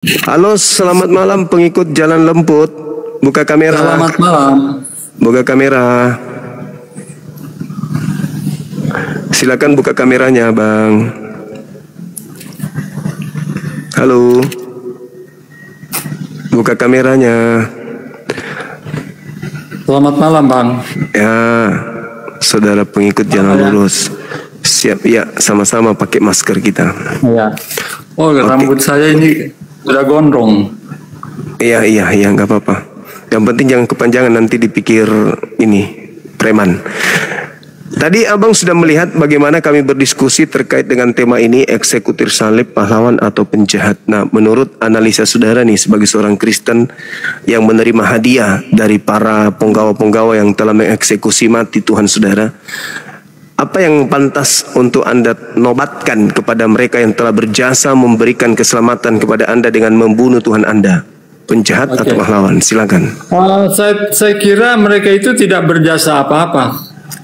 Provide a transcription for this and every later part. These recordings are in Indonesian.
Halo, selamat malam pengikut Jalan Lemput. Buka kamera. Selamat malam. Buka kamera. Silakan buka kameranya, Bang. Halo. Buka kameranya. Selamat malam, Bang. Ya, saudara pengikut Jalan Lurus. Siap, ya, sama-sama pakai masker kita. Ya. Oh, rambut saya ini udah gondrong. Iya, nggak apa-apa. Yang penting jangan kepanjangan, nanti dipikir ini preman. Tadi abang sudah melihat bagaimana kami berdiskusi terkait dengan tema ini, eksekutor salib, pahlawan atau penjahat. Nah, menurut analisa saudara nih sebagai seorang Kristen yang menerima hadiah dari para penggawa-penggawa yang telah mengeksekusi mati Tuhan saudara, apa yang pantas untuk Anda nobatkan kepada mereka yang telah berjasa memberikan keselamatan kepada Anda dengan membunuh Tuhan Anda? Penjahat atau pahlawan? Silakan. Saya kira mereka itu tidak berjasa apa-apa.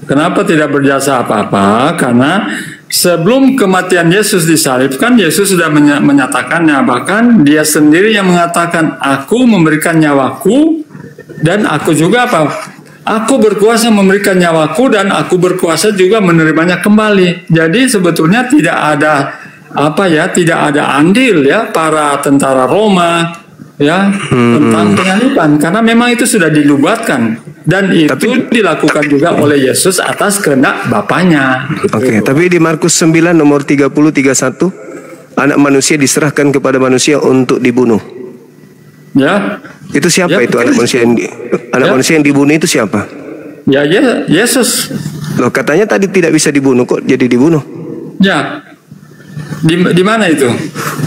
Kenapa tidak berjasa apa-apa? Karena sebelum kematian Yesus disalibkan, Yesus sudah menyatakannya. Bahkan dia sendiri yang mengatakan, aku memberikan nyawaku dan aku juga apa? Aku berkuasa memberikan nyawaku dan aku berkuasa juga menerimanya kembali. Jadi sebetulnya tidak ada tidak ada andil ya para tentara Roma ya tentang penyaliban, karena memang itu sudah dilubatkan dan itu dilakukan juga oleh Yesus atas kehendak Bapaknya. Oke, tapi di Markus 9 nomor 30-31, anak manusia diserahkan kepada manusia untuk dibunuh. Ya. Itu siapa itu anak manusia yang manusia yang dibunuh itu siapa? Ya, Yesus. Loh, katanya tadi tidak bisa dibunuh, kok jadi dibunuh? Ya. Di mana itu?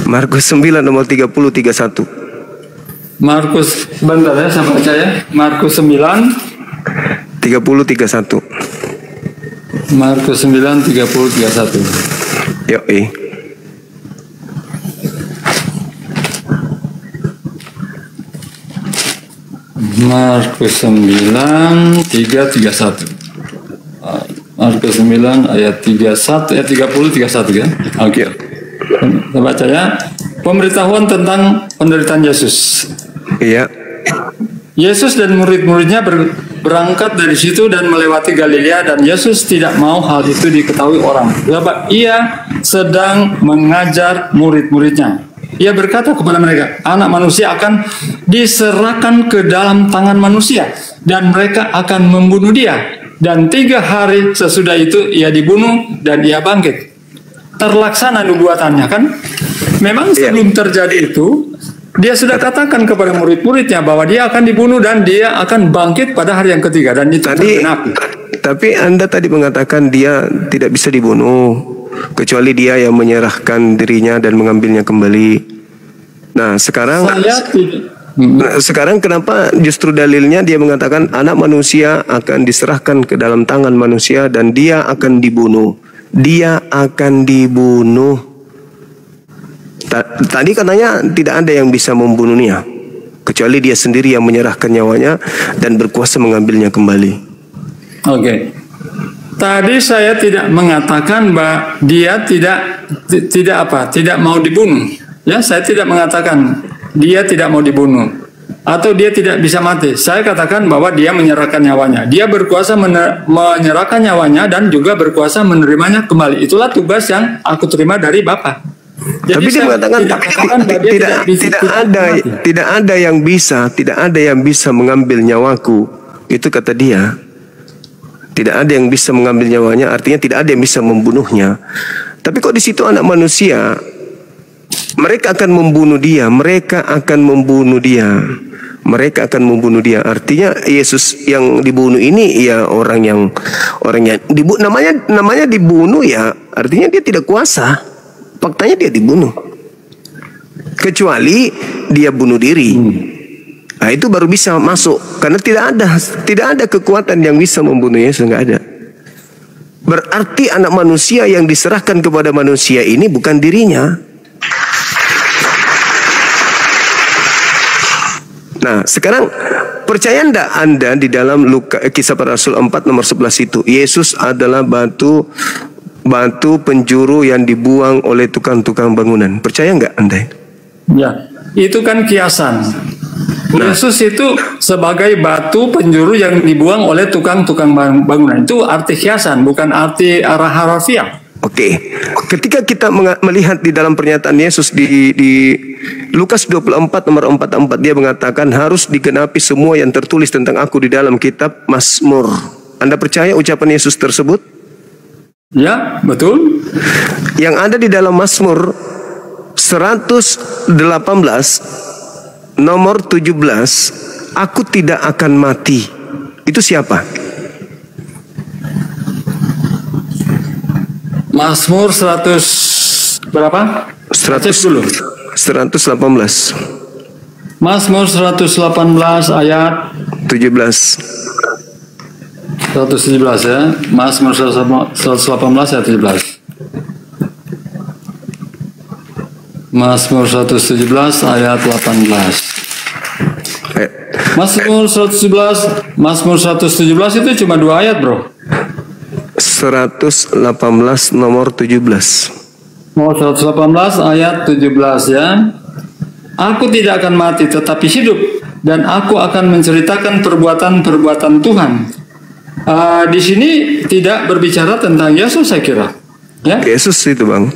Markus 9 nomor 30-31. Markus, bentar ya saya baca ya. Markus 9 30-31. Markus 9 30-31. Yoi. Markus 9 3-31. Markus 9 ayat 31 ayat 30-31 ya. Oke. Saya baca ya. Pemberitahuan tentang penderitaan Yesus. Iya. Yesus dan murid-muridnya berangkat dari situ dan melewati Galilea, dan Yesus tidak mau hal itu diketahui orang, sebab ia sedang mengajar murid-muridnya. Ia berkata kepada mereka, anak manusia akan diserahkan ke dalam tangan manusia dan mereka akan membunuh dia, dan 3 hari sesudah itu ia dibunuh dan ia bangkit. Terlaksana nubuatannya kan? Memang sebelum terjadi itu, dia sudah katakan kepada murid-muridnya bahwa dia akan dibunuh dan dia akan bangkit pada hari yang ketiga, dan itu tergenapi. Tapi Anda tadi mengatakan dia tidak bisa dibunuh kecuali dia yang menyerahkan dirinya dan mengambilnya kembali. Nah, sekarang kenapa justru dalilnya dia mengatakan anak manusia akan diserahkan ke dalam tangan manusia dan dia akan dibunuh. Dia akan dibunuh. Tadi katanya tidak ada yang bisa membunuhnya kecuali dia sendiri yang menyerahkan nyawanya dan berkuasa mengambilnya kembali. Oke. Tadi saya tidak mengatakan bahwa dia tidak mau dibunuh. Ya, saya tidak mengatakan dia tidak mau dibunuh atau dia tidak bisa mati. Saya katakan bahwa dia menyerahkan nyawanya. Dia berkuasa menyerahkan nyawanya dan juga berkuasa menerimanya kembali. Itulah tugas yang aku terima dari Bapa. Jadi tapi dia mengatakan tidak ada yang bisa mengambil nyawaku. Itu kata dia. Tidak ada yang bisa mengambil nyawanya, artinya tidak ada yang bisa membunuhnya. Tapi kok di situ anak manusia, mereka akan membunuh dia, mereka akan membunuh dia. Artinya Yesus yang dibunuh ini ya orang yang dibunuh, namanya dibunuh ya, artinya dia tidak kuasa. Faktanya dia dibunuh. Kecuali dia bunuh diri. Nah, itu baru bisa masuk, karena tidak ada kekuatan yang bisa membunuh Yesus, nggak ada. Berarti anak manusia yang diserahkan kepada manusia ini bukan dirinya. Nah, sekarang percaya enggak Anda di dalam Kisah Para Rasul 4 nomor 11 itu Yesus adalah batu penjuru yang dibuang oleh tukang-tukang bangunan. Percaya enggak Anda? Ya, itu kan kiasan. Yesus itu sebagai batu penjuru yang dibuang oleh tukang-tukang bangunan. Itu arti kiasan, bukan arti arah harafiah. Oke. Ketika kita melihat di dalam pernyataan Yesus di Lukas 24 nomor 44, dia mengatakan harus digenapi semua yang tertulis tentang aku di dalam kitab Mazmur. Anda percaya ucapan Yesus tersebut? Ya, betul. Yang ada di dalam Mazmur 118 nomor 17, aku tidak akan mati. Itu siapa? Mazmur 100 berapa? 100 dulu. 118. Mazmur 118 ayat 17. 117 ya. Mazmur 118 ayat 17. Mazmur 117 ayat 18. Mazmur 117, Mazmur 117 itu cuma 2 ayat, bro. 118 nomor 17. Oh, 118 ayat 17 ya. Aku tidak akan mati tetapi hidup, dan aku akan menceritakan perbuatan-perbuatan Tuhan. Di sini tidak berbicara tentang Yesus, saya kira. Ya? Yesus itu, Bang.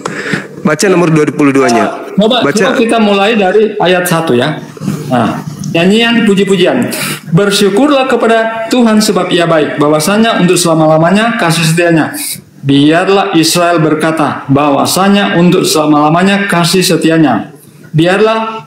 Baca nomor 22-nya. Coba kita mulai dari ayat 1 ya. Nah, nyanyian puji-pujian. Bersyukurlah kepada Tuhan sebab Ia baik, bahwasanya untuk selama-lamanya kasih setianya. Biarlah Israel berkata, bahwasanya untuk selama-lamanya kasih setianya. Biarlah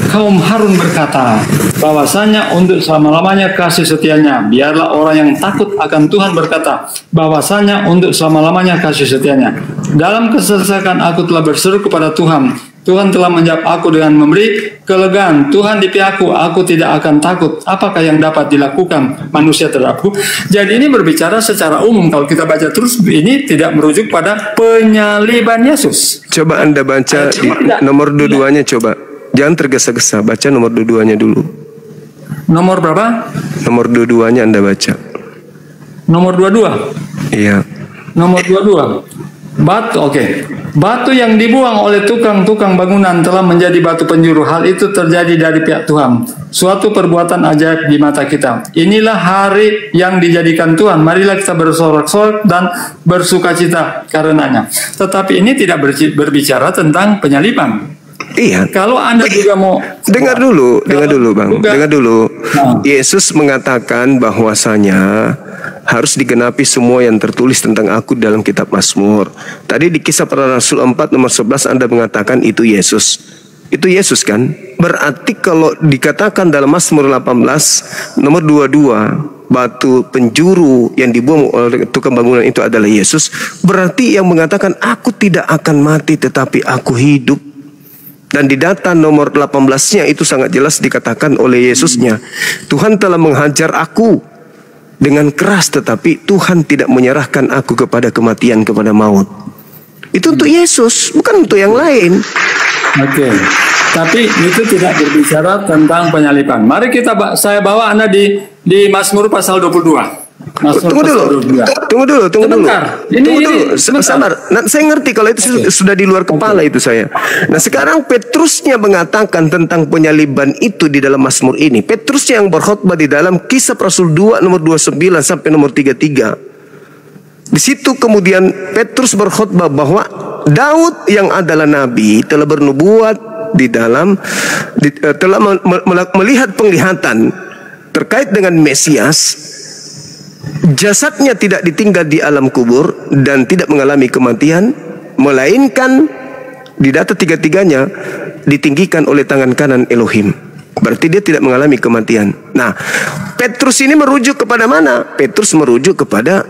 kaum Harun berkata, bahwasanya untuk selama-lamanya kasih setianya. Biarlah orang yang takut akan Tuhan berkata, bahwasanya untuk selama-lamanya kasih setianya. Dalam kesesakan aku telah berseru kepada Tuhan. Tuhan telah menjawab aku dengan memberi kelegaan. Tuhan di pihakku, aku tidak akan takut. Apakah yang dapat dilakukan manusia terhadapku? Jadi ini berbicara secara umum. Kalau kita baca terus, ini tidak merujuk pada penyaliban Yesus. Coba Anda baca di nomor 22-nya coba. Jangan tergesa-gesa, baca nomor 22-nya dulu. Nomor berapa? Nomor 22-nya Anda baca. Nomor 22? Iya. Nomor 22. Batu, oke. Batu yang dibuang oleh tukang-tukang bangunan telah menjadi batu penjuru. Hal itu terjadi dari pihak Tuhan. Suatu perbuatan ajaib di mata kita. Inilah hari yang dijadikan Tuhan. Marilah kita bersorak-sorak dan bersukacita karenanya. Tetapi ini tidak berbicara tentang penyaliban. Iya. Kalau Anda juga mau dengar dulu, Bang. Dengar dulu. Yesus mengatakan bahwasanya harus digenapi semua yang tertulis tentang aku dalam kitab Mazmur. Tadi di Kisah Para Rasul 4 nomor 11 Anda mengatakan itu Yesus. Itu Yesus kan? Berarti kalau dikatakan dalam Mazmur 18 nomor 22, batu penjuru yang dibuang oleh tukang bangunan itu adalah Yesus, berarti yang mengatakan aku tidak akan mati tetapi aku hidup. Dan di data nomor 18-nya itu sangat jelas dikatakan oleh Yesusnya, Tuhan telah menghajar aku dengan keras, tetapi Tuhan tidak menyerahkan aku kepada kematian, kepada maut. Itu untuk Yesus, bukan untuk yang lain. Oke. Tapi itu tidak berbicara tentang penyaliban. Mari saya bawa Anda di Mazmur pasal 22. Tunggu dulu. Sabar. Nah, saya ngerti kalau itu sudah di luar kepala itu saya. Nah, sekarang Petrusnya mengatakan tentang penyaliban itu di dalam Mazmur ini. Petrusnya yang berkhotbah di dalam Kisah Rasul 2 nomor 29 sampai nomor 33. Di situ kemudian Petrus berkhotbah bahwa Daud yang adalah nabi telah bernubuat telah melihat penglihatan terkait dengan Mesias. Jasadnya tidak ditinggal di alam kubur dan tidak mengalami kematian, melainkan di data tiga-tiganya ditinggikan oleh tangan kanan Elohim. Berarti dia tidak mengalami kematian. Nah, Petrus ini merujuk kepada mana? Petrus merujuk kepada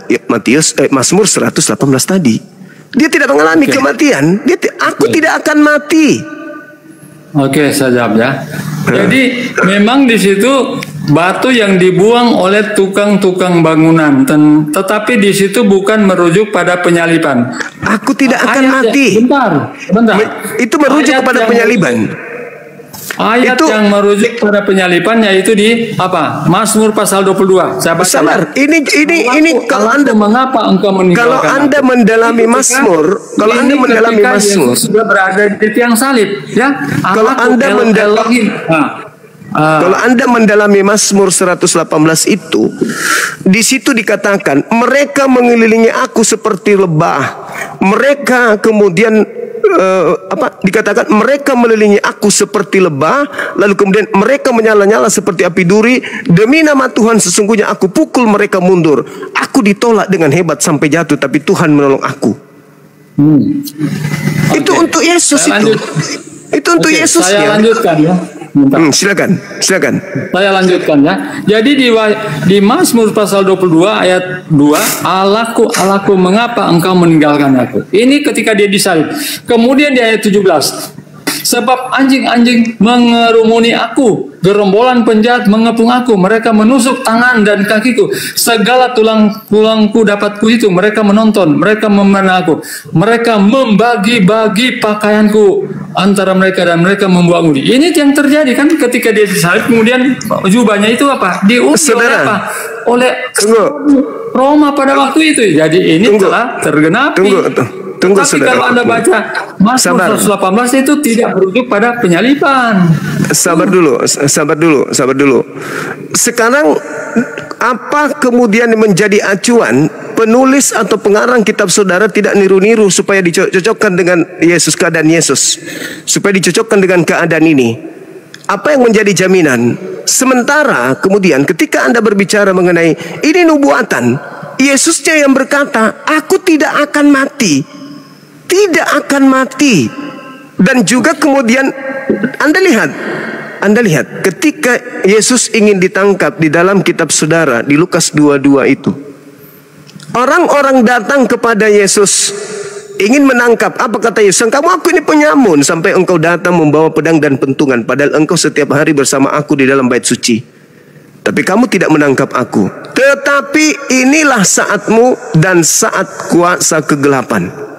Mazmur 118 tadi. Dia tidak mengalami kematian. Aku tidak akan mati. Oke, saya jawab ya. Jadi memang di situ batu yang dibuang oleh tukang-tukang bangunan, tetapi di situ bukan merujuk pada penyaliban. Aku tidak akan mati. Bentar. Itu merujuk kepada penyaliban. Ayat itu, yang merujuk pada penyalipan yaitu di apa? Mazmur pasal 22. Saya baca. Sabar. Ini kalau Anda mengapa engkau meninggalkan kalau Anda aku? mendalami Mazmur, kalau Anda mendalami Mazmur, sudah berada di tiang salib, ya. Kalau Anda mendalami kalau Anda mendalami Mazmur 118 itu, di situ dikatakan mereka mengelilingi aku seperti lebah. Mereka kemudian dikatakan mereka mengelilingi aku seperti lebah, lalu kemudian mereka menyala-nyala seperti api duri. Demi nama Tuhan sesungguhnya aku pukul mereka mundur. Aku ditolak dengan hebat sampai jatuh, tapi Tuhan menolong aku. Itu untuk Yesus itu. Itu untuk Yesus. Saya lanjutkan ya. Silakan. Saya lanjutkan ya. Jadi di Mazmur pasal 22 ayat 2, Allahku, Allahku, mengapa engkau meninggalkan aku? Ini ketika dia disalib. Kemudian di ayat 17, sebab anjing-anjing mengerumuni aku, gerombolan penjahat mengepung aku, mereka menusuk tangan dan kakiku, segala tulang-tulangku dapat kuhitung, mereka menonton, mereka memandang aku, mereka membagi-bagi pakaianku antara mereka dan mereka membuang udi. Ini yang terjadi kan ketika dia disalib, kemudian jubahnya itu apa? Diundi oleh apa? Oleh Roma pada waktu itu. Jadi ini telah tergenapi. Tunggu, tapi kalau Anda baca Mazmur 118 itu tidak merujuk pada penyalipan. Sabar dulu. Sekarang apa kemudian menjadi acuan penulis atau pengarang kitab saudara tidak niru-niru supaya dicocokkan dengan Yesus, keadaan Yesus, supaya dicocokkan dengan keadaan ini? Apa yang menjadi jaminan? Sementara kemudian ketika Anda berbicara mengenai ini nubuatan, Yesusnya yang berkata, aku tidak akan mati. Tidak akan mati. Dan juga kemudian Anda lihat ketika Yesus ingin ditangkap di dalam kitab saudara di Lukas 22 itu, orang-orang datang kepada Yesus ingin menangkap. Apa kata Yesus? Kamu aku ini penyamun sampai engkau datang membawa pedang dan pentungan, padahal engkau setiap hari bersama aku di dalam bait suci. Tapi kamu tidak menangkap aku. Tetapi inilah saatmu dan saat kuasa kegelapan.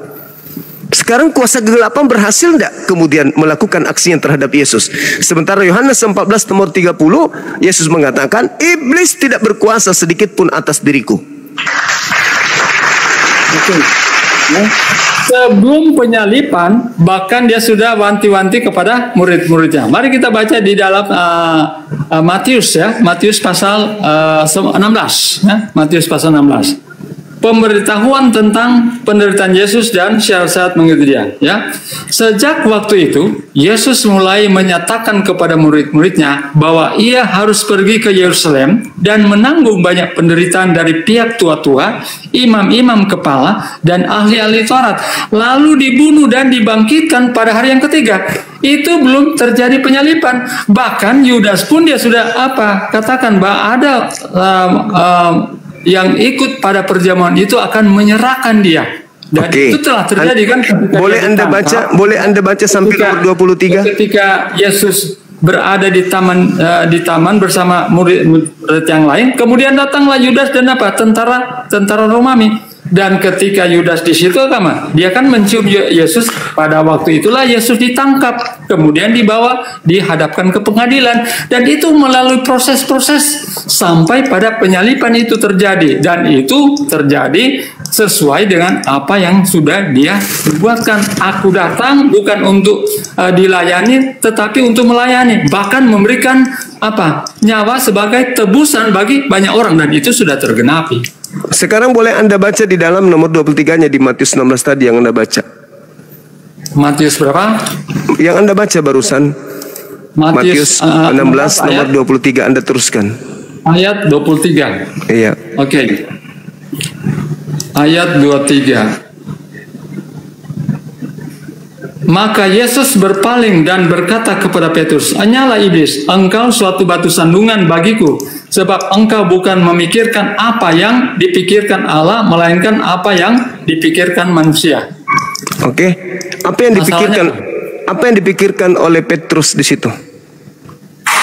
Sekarang kuasa kegelapan berhasil tidak kemudian melakukan aksinya terhadap Yesus? Sementara Yohanes 14 nomor 30, Yesus mengatakan, iblis tidak berkuasa sedikit pun atas diriku. Sebelum penyalipan, bahkan dia sudah wanti-wanti kepada murid-muridnya. Mari kita baca di dalam Matius ya, Matius pasal 16 ya, Matius pasal 16. Pemberitahuan tentang penderitaan Yesus dan syarat-syarat mengikuti dia. Ya, sejak waktu itu Yesus mulai menyatakan kepada murid-muridnya bahwa ia harus pergi ke Yerusalem dan menanggung banyak penderitaan dari pihak tua-tua, imam-imam kepala, dan ahli-ahli Taurat, lalu dibunuh dan dibangkitkan pada hari yang ketiga. Itu belum terjadi penyalipan. Bahkan Yudas pun dia sudah katakan bahwa ada yang ikut pada perjamuan itu akan menyerahkan dia. Dan itu telah terjadi kan. Boleh Anda baca sampai nomor 23. Ketika Yesus berada di taman bersama murid yang lain, kemudian datanglah Yudas dan tentara Romawi. Dan ketika Yudas di situ dia kan mencium Yesus. Pada waktu itulah Yesus ditangkap, kemudian dihadapkan ke pengadilan, dan itu melalui proses-proses sampai pada penyalipan itu terjadi, dan itu terjadi sesuai dengan apa yang sudah dia buatkan. Aku datang bukan untuk dilayani, tetapi untuk melayani, bahkan memberikan nyawa sebagai tebusan bagi banyak orang, dan itu sudah tergenapi. Sekarang boleh Anda baca di dalam nomor 23-nya di Matius 16 tadi yang Anda baca. Matius berapa? Yang Anda baca barusan. Matius 16 nomor 23, Anda teruskan. Ayat 23. Iya. Oke. Ayat 23. Maka Yesus berpaling dan berkata kepada Petrus, "Hanyalah iblis, engkau suatu batu sandungan bagiku, sebab engkau bukan memikirkan apa yang dipikirkan Allah, melainkan apa yang dipikirkan manusia." Oke. Apa yang dipikirkan oleh Petrus di situ?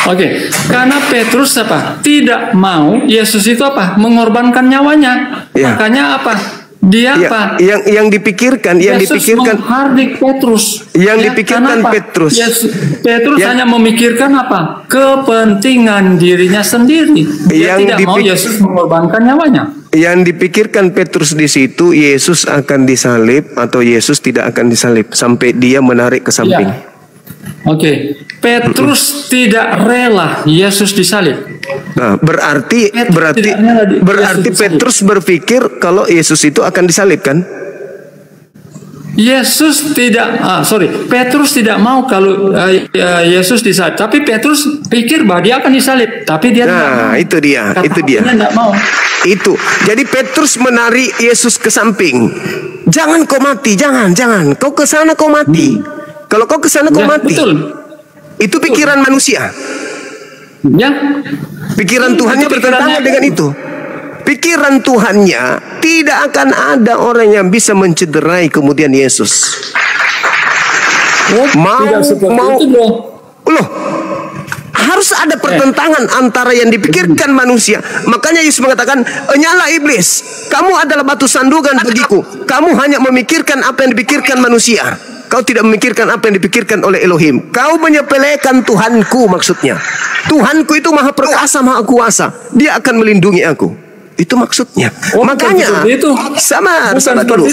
Oke, karena Petrus tidak mau Yesus itu mengorbankan nyawanya. Ya. Makanya Dia Ya, apa? yang dipikirkan, Yesus menghardik Petrus. yang dipikirkan kenapa? Petrus. Petrus hanya memikirkan apa? Kepentingan dirinya sendiri. Dia Yang tidak mau Yesus mengorbankan nyawanya. Yang dipikirkan Petrus di situ, Yesus akan disalib atau Yesus tidak akan disalib, sampai dia menarik ke samping. Ya. Oke, Petrus tidak rela Yesus disalib. Nah, berarti Yesus Petrus berpikir kalau Yesus itu akan disalib, kan? Petrus tidak mau kalau Yesus disalib, tapi Petrus pikir bahwa dia akan disalib, tapi dia tidak mau. Itu dia. Tidak mau. Itu. Jadi Petrus menarik Yesus ke samping. Jangan kau mati, jangan. Kau ke sana kau mati. Kalau kau ke sana kau mati. Betul. Itu pikiran manusia. Ya. Pikiran Tuhannya bertentangan dengan itu. Pikiran Tuhannya tidak akan ada orang yang bisa mencederai kemudian Yesus. Loh, harus ada pertentangan antara yang dipikirkan manusia. Makanya Yesus mengatakan, "Nyala iblis, kamu adalah batu sandungan bagiku. Kamu hanya memikirkan apa yang dipikirkan manusia. Kau tidak memikirkan apa yang dipikirkan oleh Elohim. Kau menyepelekan Tuhanku," maksudnya. Tuhanku itu maha perkasa, maha kuasa. Dia akan melindungi aku. Itu maksudnya. Makanya sabar dulu.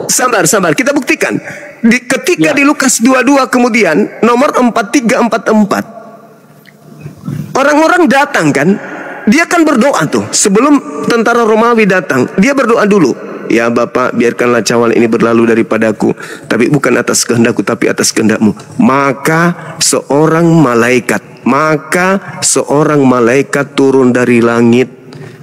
Sabar. Kita buktikan. Ketika di Lukas 22 kemudian nomor 4344. Orang-orang datang kan? Dia kan berdoa tuh. Sebelum tentara Romawi datang, dia berdoa dulu. "Ya Bapa, biarkanlah cawan ini berlalu daripadaku, tapi bukan atas kehendakku, tapi atas kehendak-Mu." Maka seorang malaikat turun dari langit,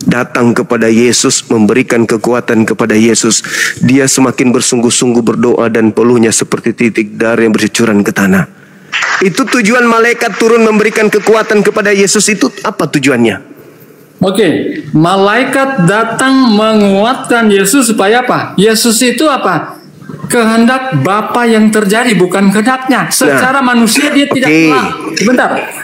datang kepada Yesus, memberikan kekuatan kepada Yesus. Dia semakin bersungguh-sungguh berdoa dan peluhnya seperti titik dar yang bercucuran ke tanah. Itu tujuan malaikat turun memberikan kekuatan kepada Yesus. Itu apa tujuannya? Oke, malaikat datang menguatkan Yesus supaya apa? Yesus itu apa? Kehendak Bapa yang terjadi, bukan kehendaknya. Secara manusia dia tidak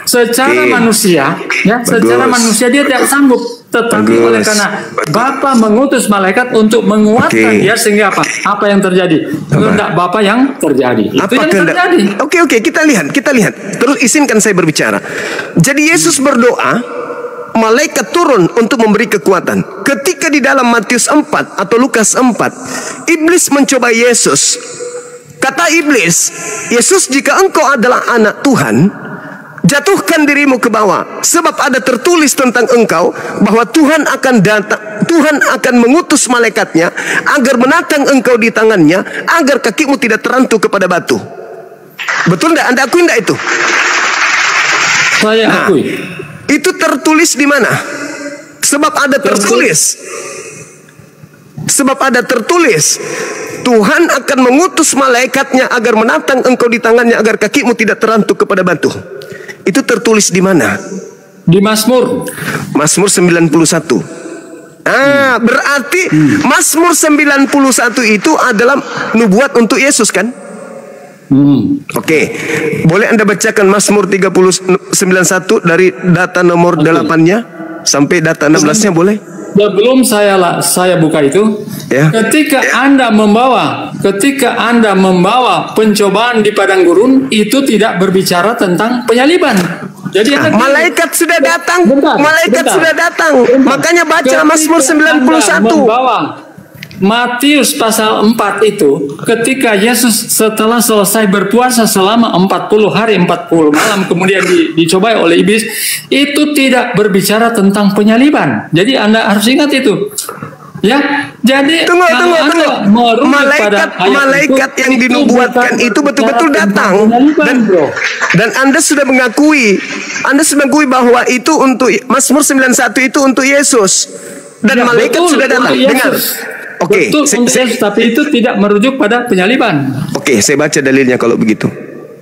Secara manusia, secara manusia dia tidak sanggup. Tetapi oleh karena Bapa mengutus malaikat untuk menguatkan dia, sehingga apa? Apa yang terjadi? Kehendak Bapa yang terjadi. Itu yang terjadi. Oke, kita lihat. Terus izinkan saya berbicara. Jadi Yesus berdoa, malaikat turun untuk memberi kekuatan. Ketika di dalam Matius 4 atau Lukas 4, iblis mencoba Yesus. Kata iblis, "Yesus, jika engkau adalah anak Tuhan, jatuhkan dirimu ke bawah, sebab ada tertulis tentang engkau bahwa Tuhan akan datang, Tuhan akan mengutus malaikatnya agar menatang engkau di tangannya, agar kakimu tidak terantuk kepada batu." Betul enggak? Anda akui enggak itu? Saya akui. Itu tertulis di mana? Sebab ada tertulis. Tuhan akan mengutus malaikatnya agar menatang engkau di tangannya, agar kakimu tidak terantuk kepada batu. Itu tertulis di mana? Di Mazmur 91. Berarti Mazmur 91 itu adalah nubuat untuk Yesus, kan? Oke. Boleh Anda bacakan Mazmur 91 dari data nomor 8-nya sampai data 16-nya, boleh? Belum saya buka itu. Ya. Ketika Anda membawa pencobaan di padang gurun, itu tidak berbicara tentang penyaliban. Jadi malaikat sudah datang. Sudah datang. Makanya baca Mazmur 91. Matius pasal 4 itu, ketika Yesus setelah selesai berpuasa selama 40 hari 40 malam kemudian dicobai oleh iblis, itu tidak berbicara tentang penyaliban. Jadi Anda harus ingat itu. Ya, jadi tunggu. Malaikat yang dinubuatkan itu betul-betul datang, dan Anda sudah mengakui bahwa itu untuk Mazmur 91 itu untuk Yesus, dan ya, malaikat sudah datang. Dengar. Oke, tapi itu tidak merujuk pada penyaliban. Oke, saya baca dalilnya kalau begitu.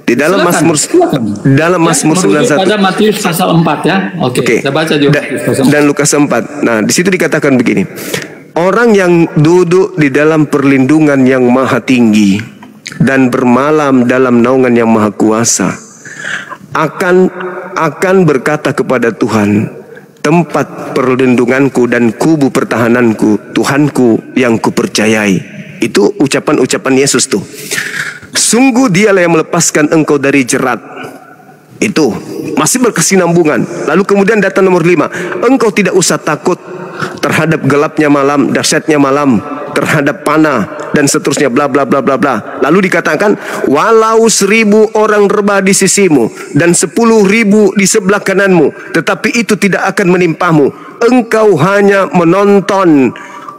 Di dalam Mazmur 91 pada Matius pasal 4 ya. Oke. Saya baca juga dan Lukas 4. Nah, di situ dikatakan begini. Orang yang duduk di dalam perlindungan yang maha tinggi dan bermalam dalam naungan yang maha kuasa akan berkata kepada Tuhan, tempat perlindunganku dan kubu pertahananku, Tuhanku yang kupercayai. Itu ucapan-ucapan Yesus tuh. Sungguh dialah yang melepaskan engkau dari jerat. Itu masih berkesinambungan. Lalu kemudian data nomor 5, engkau tidak usah takut terhadap gelapnya malam, dahsyatnya malam, terhadap panah dan seterusnya, bla bla bla bla bla. Lalu dikatakan, walau 1000 orang rebah di sisimu dan 10.000 di sebelah kananmu, tetapi itu tidak akan menimpamu. Engkau hanya menonton,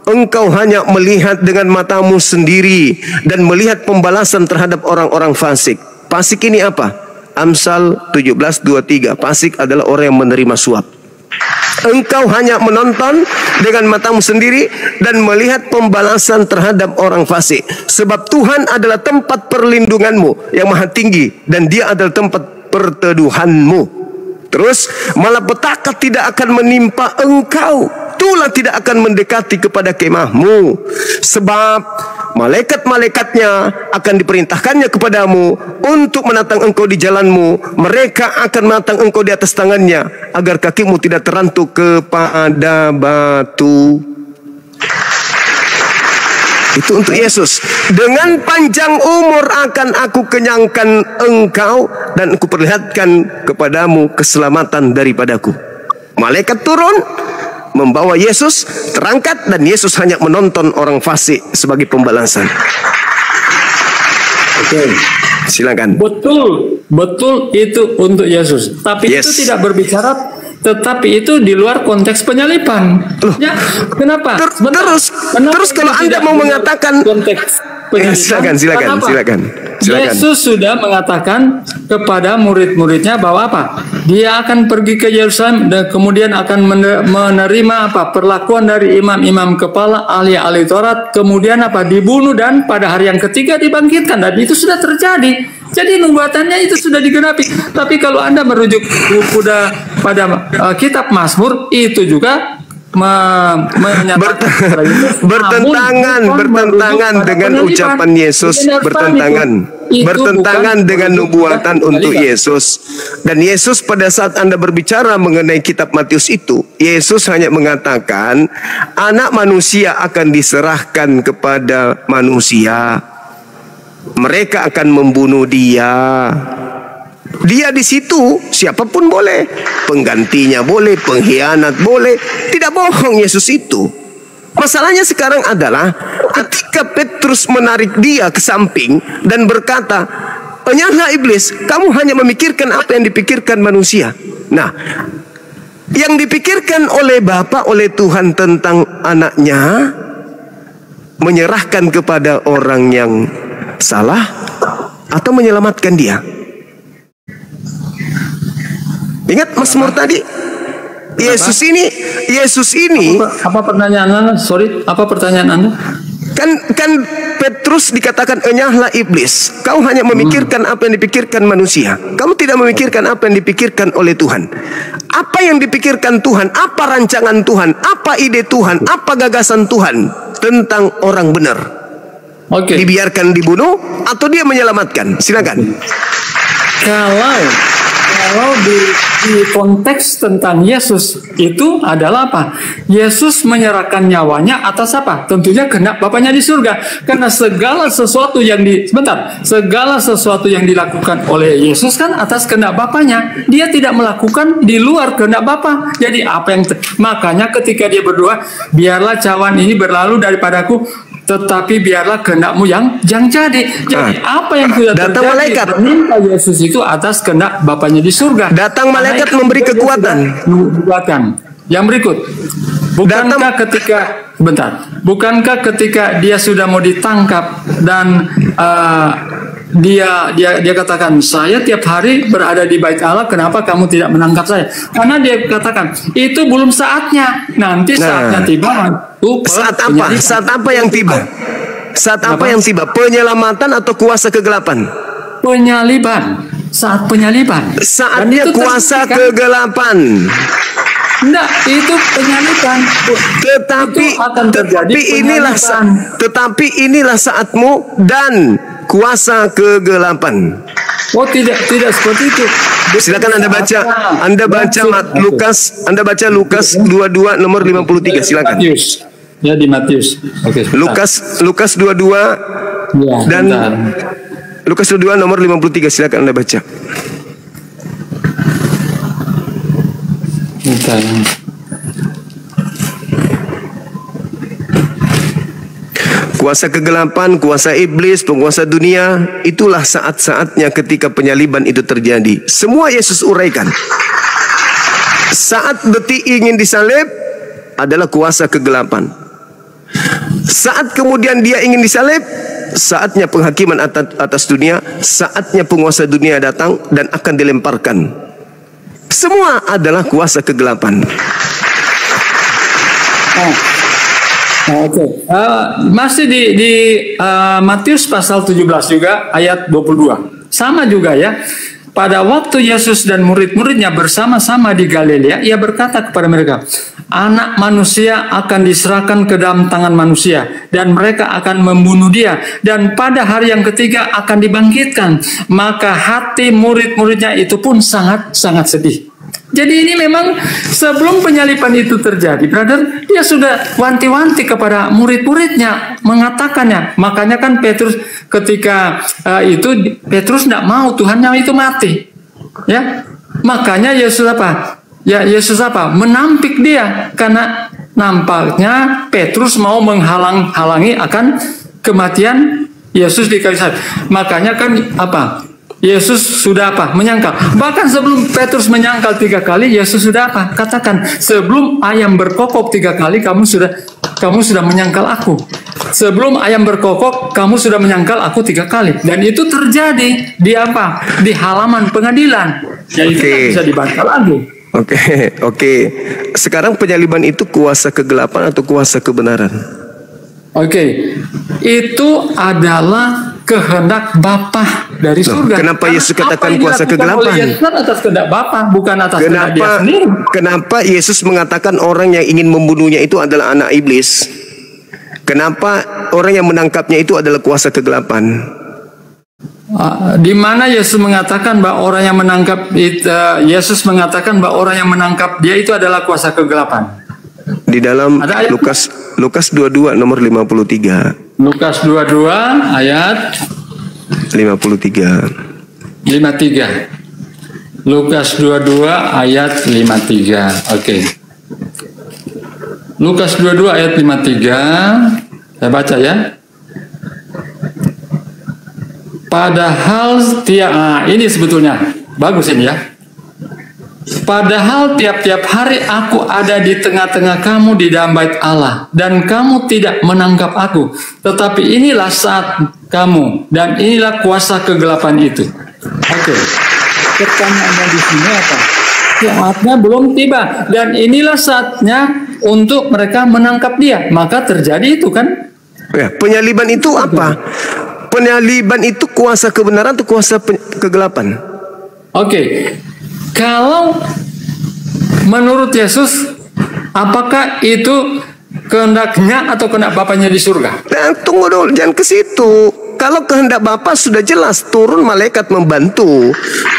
engkau hanya melihat dengan matamu sendiri dan melihat pembalasan terhadap orang-orang fasik. Fasik ini apa? Amsal 17:23. Fasik adalah orang yang menerima suap. Engkau hanya menonton dengan matamu sendiri dan melihat pembalasan terhadap orang fasik. Sebab Tuhan adalah tempat perlindunganmu yang maha tinggi, dan Dia adalah tempat perteduhanmu. Terus, malapetaka tidak akan menimpa engkau, tulah tidak akan mendekati kepada kemahmu. Sebab malaikat-malaikatnya akan diperintahkannya kepadamu untuk menatang engkau di jalanmu. Mereka akan menatang engkau di atas tangannya, agar kakimu tidak terantuk kepada batu. Itu untuk Yesus. Dengan panjang umur akan aku kenyangkan engkau, dan aku perlihatkan kepadamu keselamatan daripadaku. Malaikat turun membawa Yesus terangkat, dan Yesus hanya menonton orang fasik sebagai pembalasan. Oke, silakan. Betul itu untuk Yesus. Tapi Yes. itu tidak berbicara, tetapi itu di luar konteks penyaliban. Ya, kenapa? Terus kalau Anda mau mengatakan konteks penyaliban, silakan. Yesus sudah mengatakan kepada murid-muridnya bahwa apa? Dia akan pergi ke Yerusalem dan kemudian akan menerima apa? Perlakuan dari imam-imam kepala, ahli-ahli Taurat, kemudian apa? Dibunuh dan pada hari yang ketiga dibangkitkan, dan itu sudah terjadi. Jadi nubuatannya itu sudah digenapi. Tapi kalau Anda merujuk pada kitab Mazmur, itu juga bertentangan dengan ucapan Yesus, bertentangan dengan nubuatan untuk Yesus. Dan Yesus pada saat Anda berbicara mengenai kitab Matius itu, Yesus hanya mengatakan anak manusia akan diserahkan kepada manusia, mereka akan membunuh dia. Dia di situ siapapun boleh, penggantinya boleh, pengkhianat boleh. Tidak bohong Yesus itu. Masalahnya sekarang adalah ketika Petrus menarik dia ke samping dan berkata, "Enyahlah iblis, kamu hanya memikirkan apa yang dipikirkan manusia." Nah, yang dipikirkan oleh Bapa, oleh Tuhan tentang anaknya, menyerahkan kepada orang yang salah atau menyelamatkan dia. Ingat Mazmur tadi, Yesus ini. Apa pertanyaan Anda? Sorry, apa pertanyaan Anda? Kan Petrus dikatakan, enyahlah iblis, kau hanya memikirkan apa yang dipikirkan manusia, kamu tidak memikirkan apa yang dipikirkan oleh Tuhan. Apa yang dipikirkan Tuhan, apa rancangan Tuhan, apa ide Tuhan, apa gagasan Tuhan tentang orang benar? Oke. Dibiarkan dibunuh atau dia menyelamatkan? Silakan. Kalau di konteks tentang Yesus itu adalah apa? Yesus menyerahkan nyawanya atas apa? Tentunya kehendak Bapanya di surga. Karena segala sesuatu yang dilakukan oleh Yesus kan atas kehendak Bapanya. Dia tidak melakukan di luar kehendak Bapa. Jadi makanya ketika dia berdoa, biarlah cawan ini berlalu daripadaku, tetapi biarlah kehendakmu yang jadi. Jadi apa yang sudah datang terjadi malaikat meminta Yesus itu atas kehendak Bapanya di surga. Datang malaikat memberi kekuatan. Yang berikut, bukankah ketika dia sudah mau ditangkap dan dia katakan, saya tiap hari berada di bait Allah, kenapa kamu tidak menangkap saya? Karena dia katakan itu belum saatnya, nanti saatnya tiba. Saat apa yang tiba? Saat apa yang tiba? Penyelamatan atau kuasa kegelapan? Saat penyaliban. Saatnya kuasa kegelapan. Enggak, itu penyaliban. Tetapi inilah saatmu dan kuasa kegelapan. Oh, tidak seperti itu. Silakan Anda baca Lukas 22 nomor 53, silakan. Matius. Ya, di Matius. Oke. Lukas 22 ya, dan bentar. Lukas 22 nomor 53, silakan Anda baca. Bentar. Kuasa kegelapan, kuasa iblis, penguasa dunia, itulah saat-saatnya ketika penyaliban itu terjadi. Semua Yesus uraikan. Saat detik ingin disalib adalah kuasa kegelapan. Saat kemudian dia ingin disalib, saatnya penghakiman atas dunia, saatnya penguasa dunia datang dan akan dilemparkan. Semua adalah kuasa kegelapan. Oke. Masih di Matius pasal 17 juga ayat 22. Sama juga ya. Pada waktu Yesus dan murid-muridnya bersama-sama di Galilea, ia berkata kepada mereka, Anak manusia akan diserahkan ke dalam tangan manusia, dan mereka akan membunuh dia, dan pada hari yang ketiga akan dibangkitkan. Maka hati murid-muridnya itu pun sangat-sangat sedih. Jadi ini memang sebelum penyaliban itu terjadi, brother, dia sudah wanti-wanti kepada murid-muridnya, mengatakannya. Makanya kan Petrus ketika itu Petrus tidak mau Tuhannya itu mati, ya. Makanya Yesus apa? Ya Yesus apa? Menampik dia karena nampaknya Petrus mau menghalang-halangi akan kematian Yesus di kayu salib. Makanya kan apa? Yesus sudah apa? Menyangkal. Bahkan sebelum Petrus menyangkal 3 kali, Yesus sudah apa? Katakan, sebelum ayam berkokok 3 kali, kamu sudah menyangkal aku. Sebelum ayam berkokok, kamu sudah menyangkal aku 3 kali. Dan itu terjadi di apa? Di halaman pengadilan. Ya itu kan bisa dibantah lagi. Oke. Sekarang penyaliban itu kuasa kegelapan atau kuasa kebenaran? Oke. Itu adalah kehendak Bapa dari surga. Kenapa Yesus katakan kuasa kegelapan? Yesus atas kehendak Bapa, bukan atas kehendak dia sendiri. Kenapa Yesus mengatakan orang yang ingin membunuhnya itu adalah anak iblis? Kenapa orang yang menangkapnya itu adalah kuasa kegelapan? Di mana Yesus mengatakan bahwa orang yang menangkap Yesus mengatakan bahwa orang yang menangkap dia itu adalah kuasa kegelapan? Di dalam Lukas 22 nomor 53. Lukas 22 ayat 53. Lukas 22 ayat 53. Oke. Lukas 22 ayat 53. Saya baca ya. Padahal ini sebetulnya bagus ini ya. Padahal tiap-tiap hari aku ada di tengah-tengah kamu di dalam bait Allah, dan kamu tidak menangkap aku. Tetapi inilah saat kamu, dan inilah kuasa kegelapan itu. Oke. Pertanyaannya di sini apa? Saatnya belum tiba, dan inilah saatnya untuk mereka menangkap dia. Maka terjadi itu kan? Ya, penyaliban itu apa? Penyaliban itu kuasa kebenaran atau kuasa kegelapan? Oke. Kalau menurut Yesus, apakah itu kehendaknya atau kehendak Bapaknya di surga? Nah, tunggu dulu, jangan ke situ. Kalau kehendak Bapa sudah jelas, turun malaikat membantu.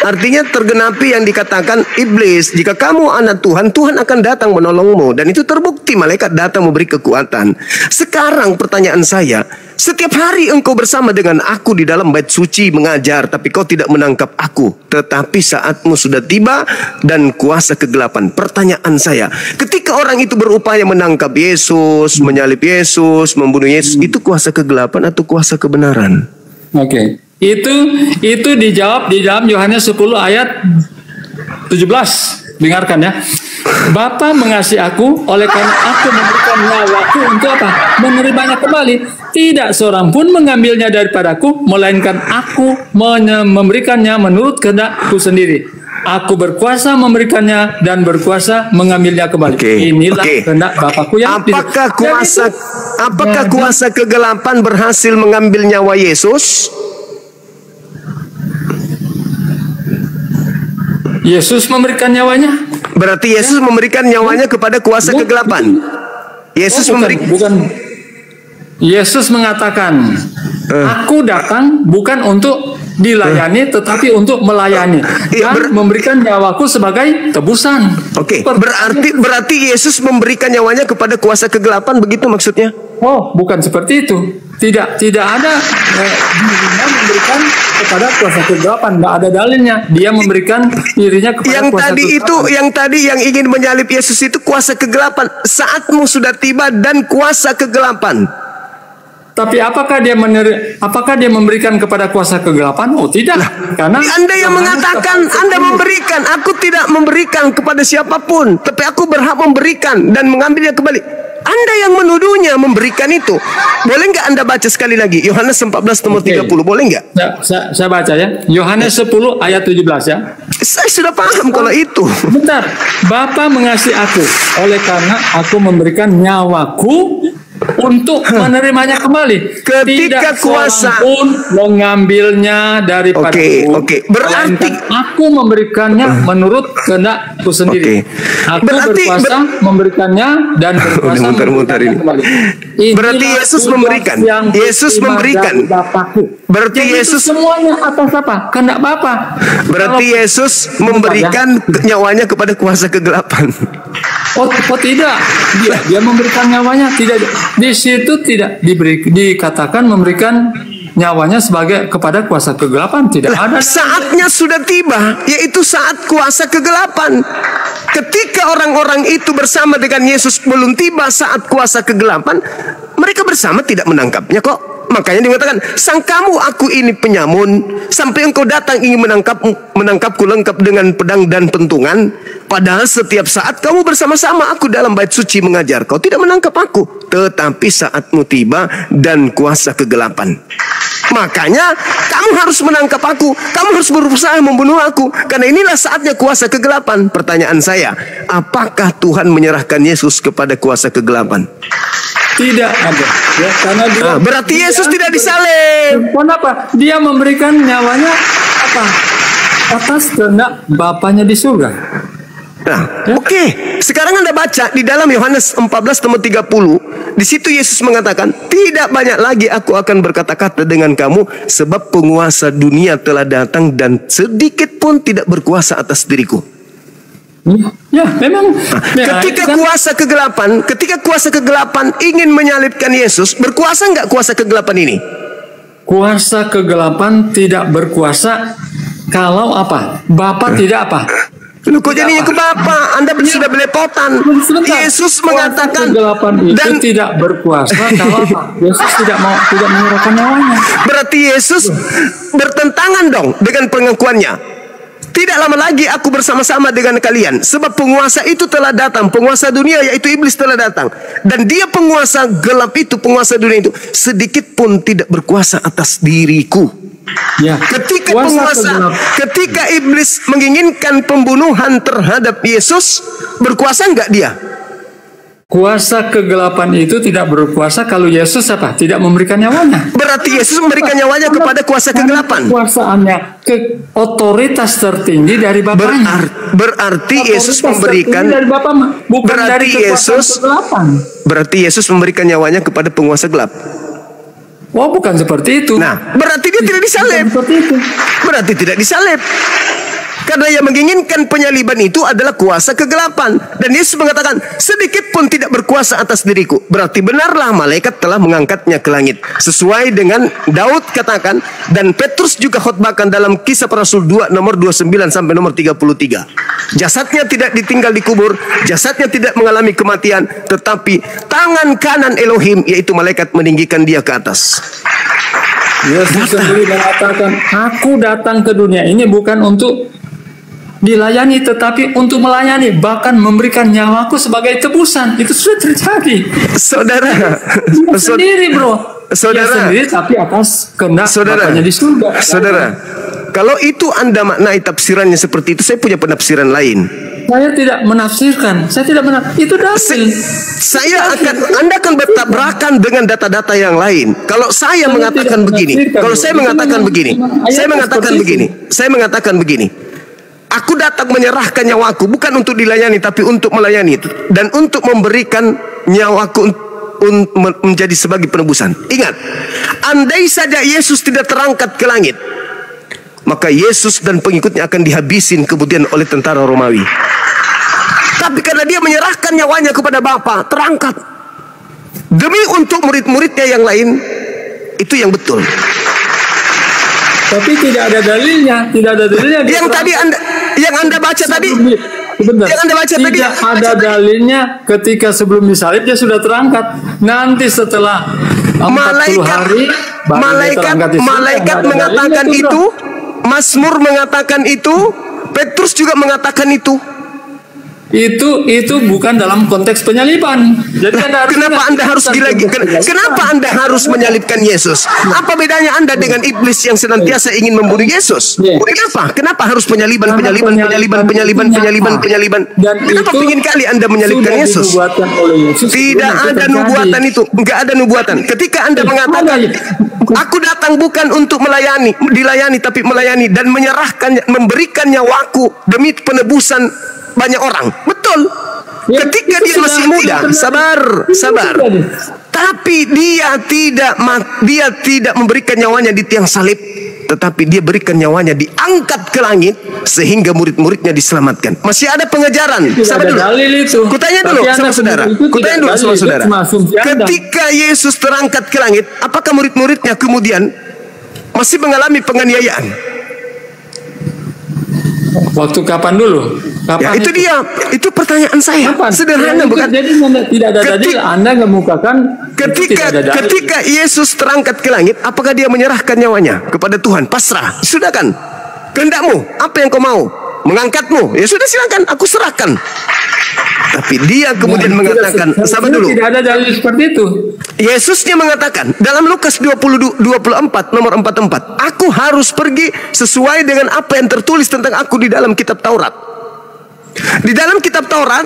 Artinya tergenapi yang dikatakan iblis. Jika kamu anak Tuhan, Tuhan akan datang menolongmu. Dan itu terbukti, malaikat datang memberi kekuatan. Sekarang pertanyaan saya, setiap hari engkau bersama dengan aku di dalam bait suci mengajar, tapi kau tidak menangkap aku. Tetapi saatmu sudah tiba dan kuasa kegelapan. Pertanyaan saya, ketika orang itu berupaya menangkap Yesus, menyalib Yesus, membunuh Yesus, itu kuasa kegelapan atau kuasa kebenaran? Oke. Itu dijawab di dalam Yohanes 10 ayat 17. Dengarkan ya. Bapa mengasihi aku, oleh karena aku memberikan nyawaku untuk apa? Menerimanya kembali. Tidak seorang pun mengambilnya daripadaku, melainkan aku memberikannya menurut kehendakku sendiri. Aku berkuasa memberikannya dan berkuasa mengambilnya kembali. Inilah kehendak Bapakku yang apakah kuasa kegelapan berhasil mengambil nyawa Yesus? Yesus memberikan nyawanya. Berarti Yesus memberikan nyawanya kepada kuasa kegelapan. Yesus Yesus mengatakan, aku datang bukan untuk dilayani, tetapi untuk melayani dan memberikan nyawaku sebagai tebusan. Oke, berarti Yesus memberikan nyawanya kepada kuasa kegelapan, begitu maksudnya? Oh, bukan seperti itu. Tidak ada dirinya memberikan kepada kuasa kegelapan. Tidak ada dalilnya. Dia memberikan dirinya kepada kuasa kegelapan. Yang tadi yang ingin menyalib Yesus itu kuasa kegelapan. Saatmu sudah tiba dan kuasa kegelapan. Tapi apakah dia memberikan kepada kuasa kegelapan? Oh, tidak. Karena Anda yang mengatakan Anda memberikan. Aku tidak memberikan kepada siapapun, tapi aku berhak memberikan dan mengambilnya kembali. Anda yang menuduhnya memberikan itu. Boleh nggak Anda baca sekali lagi Yohanes 14 nomor 30? Boleh nggak? Saya baca ya. Yohanes 10 ayat 17 ya. Saya sudah paham kalau itu. Bentar. Bapa mengasihi aku oleh karena aku memberikan nyawaku untuk menerimanya kembali. Ketika tidak kuasa pun mengambilnya daripada Oke. Berarti aku memberikannya menurut kehendakku sendiri. Aku berkuasa memberikannya dan berkuasa memberikannya kembali. Berarti Yesus memberikan. Yesus memberikan. Berarti Yesus semuanya atas apa? Kehendak Bapa. Berarti Yesus memberikan nyawanya kepada kuasa kegelapan. Oh tidak, dia memberikan nyawanya, tidak di situ tidak dikatakan memberikan nyawanya sebagai kepada kuasa kegelapan, tidak ada. Saatnya sudah tiba, yaitu saat kuasa kegelapan. Ketika orang-orang itu bersama dengan Yesus belum tiba saat kuasa kegelapan, mereka bersama tidak menangkapnya kok. Makanya dikatakan, sangkamu aku ini penyamun, sampai engkau datang ingin menangkapku lengkap dengan pedang dan pentungan. Padahal setiap saat kamu bersama-sama aku dalam bait suci mengajar. Kau tidak menangkap aku. Tetapi saatmu tiba dan kuasa kegelapan. Makanya kamu harus menangkap aku. Kamu harus berusaha membunuh aku. Karena inilah saatnya kuasa kegelapan. Pertanyaan saya, apakah Tuhan menyerahkan Yesus kepada kuasa kegelapan? Tidak ada ya, karena berarti Yesus tidak disalib. Kenapa? Dia memberikan nyawanya apa? Atas kehendak Bapanya di surga. Nah, oke. Sekarang Anda baca di dalam Yohanes 14 nomor 30. Di situ Yesus mengatakan, tidak banyak lagi aku akan berkata-kata dengan kamu, sebab penguasa dunia telah datang dan sedikit pun tidak berkuasa atas diriku. Ya, memang. Ketika kuasa kegelapan ingin menyalibkan Yesus, berkuasa nggak kuasa kegelapan ini? Kuasa kegelapan tidak berkuasa kalau apa? Bapa tidak apa? Lu kok jadinya ke Bapa? Anda sudah belepotan. Yesus mengatakan dan tidak berkuasa kalau apa? Yesus tidak menyerahkan nyawanya. Berarti Yesus bertentangan dong dengan pengakuannya. Tidak lama lagi aku bersama-sama dengan kalian, sebab penguasa itu telah datang, penguasa dunia yaitu iblis telah datang, dan dia penguasa gelap itu, penguasa dunia itu sedikit pun tidak berkuasa atas diriku. Ya, ketika iblis menginginkan pembunuhan terhadap Yesus, berkuasa enggak dia? Kuasa kegelapan itu tidak berkuasa kalau Yesus apa? Tidak memberikan nyawanya. Berarti Yesus memberikan nyawanya kepada kuasa kegelapan. Kuasaannya ke otoritas tertinggi dari Bapaknya. Berarti Yesus memberikan dari Bapa, bukan dari kekuasaan kegelapan. Berarti Yesus memberikan nyawanya kepada penguasa gelap. Oh, bukan seperti itu. Nah, berarti dia tidak disalib. Berarti tidak disalib. Karena yang menginginkan penyaliban itu adalah kuasa kegelapan. Dan Yesus mengatakan, sedikit pun tidak berkuasa atas diriku. Berarti benarlah malaikat telah mengangkatnya ke langit. Sesuai dengan Daud katakan, dan Petrus juga khotbahkan dalam Kisah Para Rasul 2 nomor 29 sampai nomor 33. Jasadnya tidak ditinggal dikubur, jasadnya tidak mengalami kematian, tetapi tangan kanan Elohim, yaitu malaikat, meninggikan dia ke atas. Yesus sendiri mengatakan, aku datang ke dunia ini bukan untuk dilayani, tetapi untuk melayani, bahkan memberikan nyawaku sebagai tebusan. Itu sudah terjadi. Saudara, sendiri bro. Saudara, sendiri, tapi atas kehendak Bapaknya di surga. Saudara, kalau itu Anda maknai tafsirannya seperti itu, saya punya penafsiran lain. Saya tidak menafsirkan. Saya tidak itu dalil. Anda akan bertabrakan dengan data-data yang lain. Kalau saya mengatakan begini, saya mengatakan begini. Aku datang menyerahkan nyawaku bukan untuk dilayani, tapi untuk melayani dan untuk memberikan nyawaku menjadi sebagai penebusan. Ingat, andai saja Yesus tidak terangkat ke langit, maka Yesus dan pengikutnya akan dihabisin kemudian oleh tentara Romawi. Tapi karena dia menyerahkan nyawanya kepada Bapa, terangkat demi untuk murid-muridnya yang lain, itu yang betul. Tapi tidak ada dalilnya, Yang tadi Anda baca tadi, sebentar. yang Anda baca tadi, Tidak ada dalilnya ketika sebelum disalib dia sudah terangkat. Nanti setelah 40 hari malaikat mengatakan itu, Mazmur mengatakan itu, Petrus juga mengatakan itu. Itu bukan dalam konteks penyaliban. Jadi Kenapa Anda harus menyalibkan Yesus? Apa bedanya Anda dengan iblis yang senantiasa ingin membunuh Yesus? Kenapa harus penyaliban? Kenapa ingin kali Anda menyalibkan Yesus? Tidak ada nubuatan itu, enggak ada nubuatan. Ketika Anda mengatakan, aku datang bukan untuk dilayani, tapi melayani dan memberikan nyawaku demi penebusan banyak orang. Betul. Ketika dia masih muda, sabar. Tapi dia tidak memberikan nyawanya di tiang salib, tetapi dia berikan nyawanya diangkat ke langit sehingga murid-muridnya diselamatkan. Masih ada pengejaran. Sabar dulu. Kutanya dulu sama saudara. Ketika Yesus terangkat ke langit, apakah murid-muridnya kemudian masih mengalami penganiayaan? Waktu kapan dulu? Itu dia. Itu pertanyaan saya. Sederhana bukan? Jadi tidak ada dalil. Anda ngemukakan ketika Yesus terangkat ke langit, apakah dia menyerahkan nyawanya kepada Tuhan? Pasrah. Sudah kan? Kehendakmu, apa yang kau mau? Mengangkatmu. Ya sudah, silakan, aku serahkan. Tapi dia kemudian mengatakan, sabar dulu. Tidak ada dalil seperti itu. Yesusnya mengatakan dalam Lukas 24 nomor 44, aku harus pergi sesuai dengan apa yang tertulis tentang aku di dalam kitab Taurat. Di dalam kitab Taurat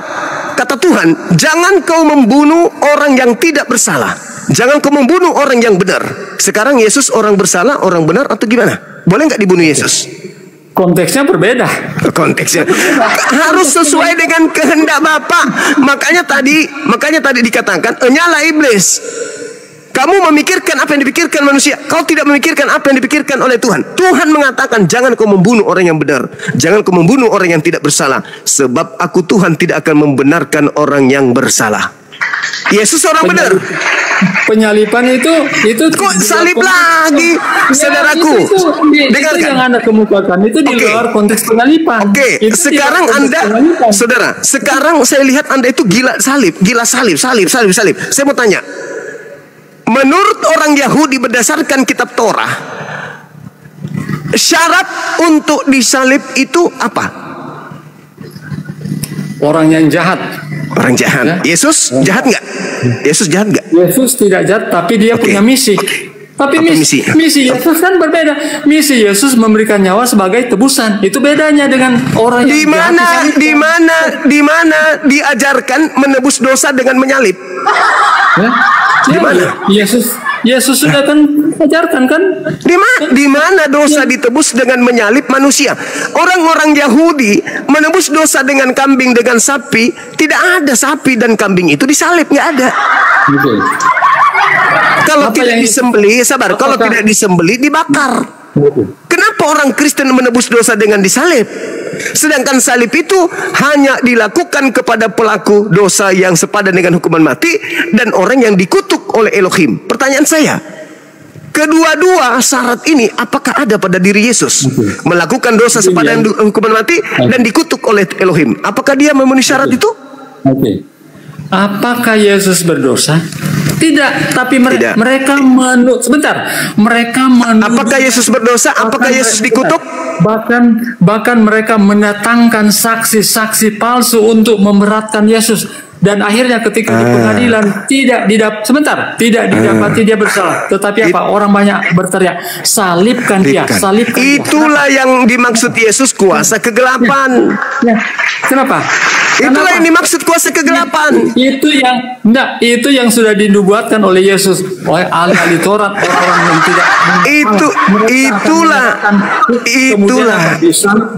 kata Tuhan, jangan kau membunuh orang yang tidak bersalah, jangan kau membunuh orang yang benar. Sekarang Yesus orang bersalah, orang benar atau gimana? Boleh nggak dibunuh Yesus? Konteksnya berbeda. Konteksnya harus sesuai dengan kehendak Bapa. Makanya tadi dikatakan, nyala iblis. Kamu memikirkan apa yang dipikirkan manusia, kau tidak memikirkan apa yang dipikirkan oleh Tuhan. Tuhan mengatakan, jangan kau membunuh orang yang benar, jangan kau membunuh orang yang tidak bersalah, sebab aku Tuhan tidak akan membenarkan orang yang bersalah. Yesus orang benar. Penyaliban itu kok salib lagi, saudaraku. Dengarkan. Itu yang Anda kemukakan itu di luar konteks penyaliban. Sekarang Anda, saudara, sekarang saya lihat Anda itu gila salib. Saya mau tanya, menurut orang Yahudi berdasarkan kitab Torah, syarat untuk disalib itu apa? Orang yang jahat. Orang jahat. Ya? Yesus jahat nggak? Yesus jahat nggak? Yesus tidak jahat, tapi dia punya misi. Tapi misi Yesus kan berbeda. Misi Yesus memberikan nyawa sebagai tebusan. Itu bedanya dengan orang yang di mana diajarkan menebus dosa dengan menyalib? Di mana? Yesus sudah kan ajarkan kan? Di mana dosa ditebus dengan menyalib manusia? Orang-orang Yahudi menebus dosa dengan kambing, dengan sapi. Tidak ada sapi dan kambing itu disalib, nggak ada. Kalau tidak disembelih, tidak disembelih dibakar. Kenapa orang Kristen menebus dosa dengan disalib? Sedangkan salib itu hanya dilakukan kepada pelaku dosa yang sepadan dengan hukuman mati dan orang yang dikutuk oleh Elohim. Pertanyaan saya, kedua-dua syarat ini apakah ada pada diri Yesus? Melakukan dosa sepadan hukuman mati dan dikutuk oleh Elohim. Apakah dia memenuhi syarat itu? Apakah Yesus berdosa? Tidak, tapi mereka menurut apakah Yesus berdosa? Apakah Yesus dikutuk? Bahkan mereka mendatangkan saksi-saksi palsu untuk memberatkan Yesus. Dan akhirnya ketika di pengadilan tidak didapati dia bersalah. Tetapi apa? Orang banyak berteriak, salibkan dia. Itulah yang dimaksud Yesus kuasa kegelapan. Kenapa? Itulah yang dimaksud kuasa kegelapan. Itu yang sudah dinubuatkan oleh Yesus, oleh ahli Taurat, orang-orang yang tidak. Itulah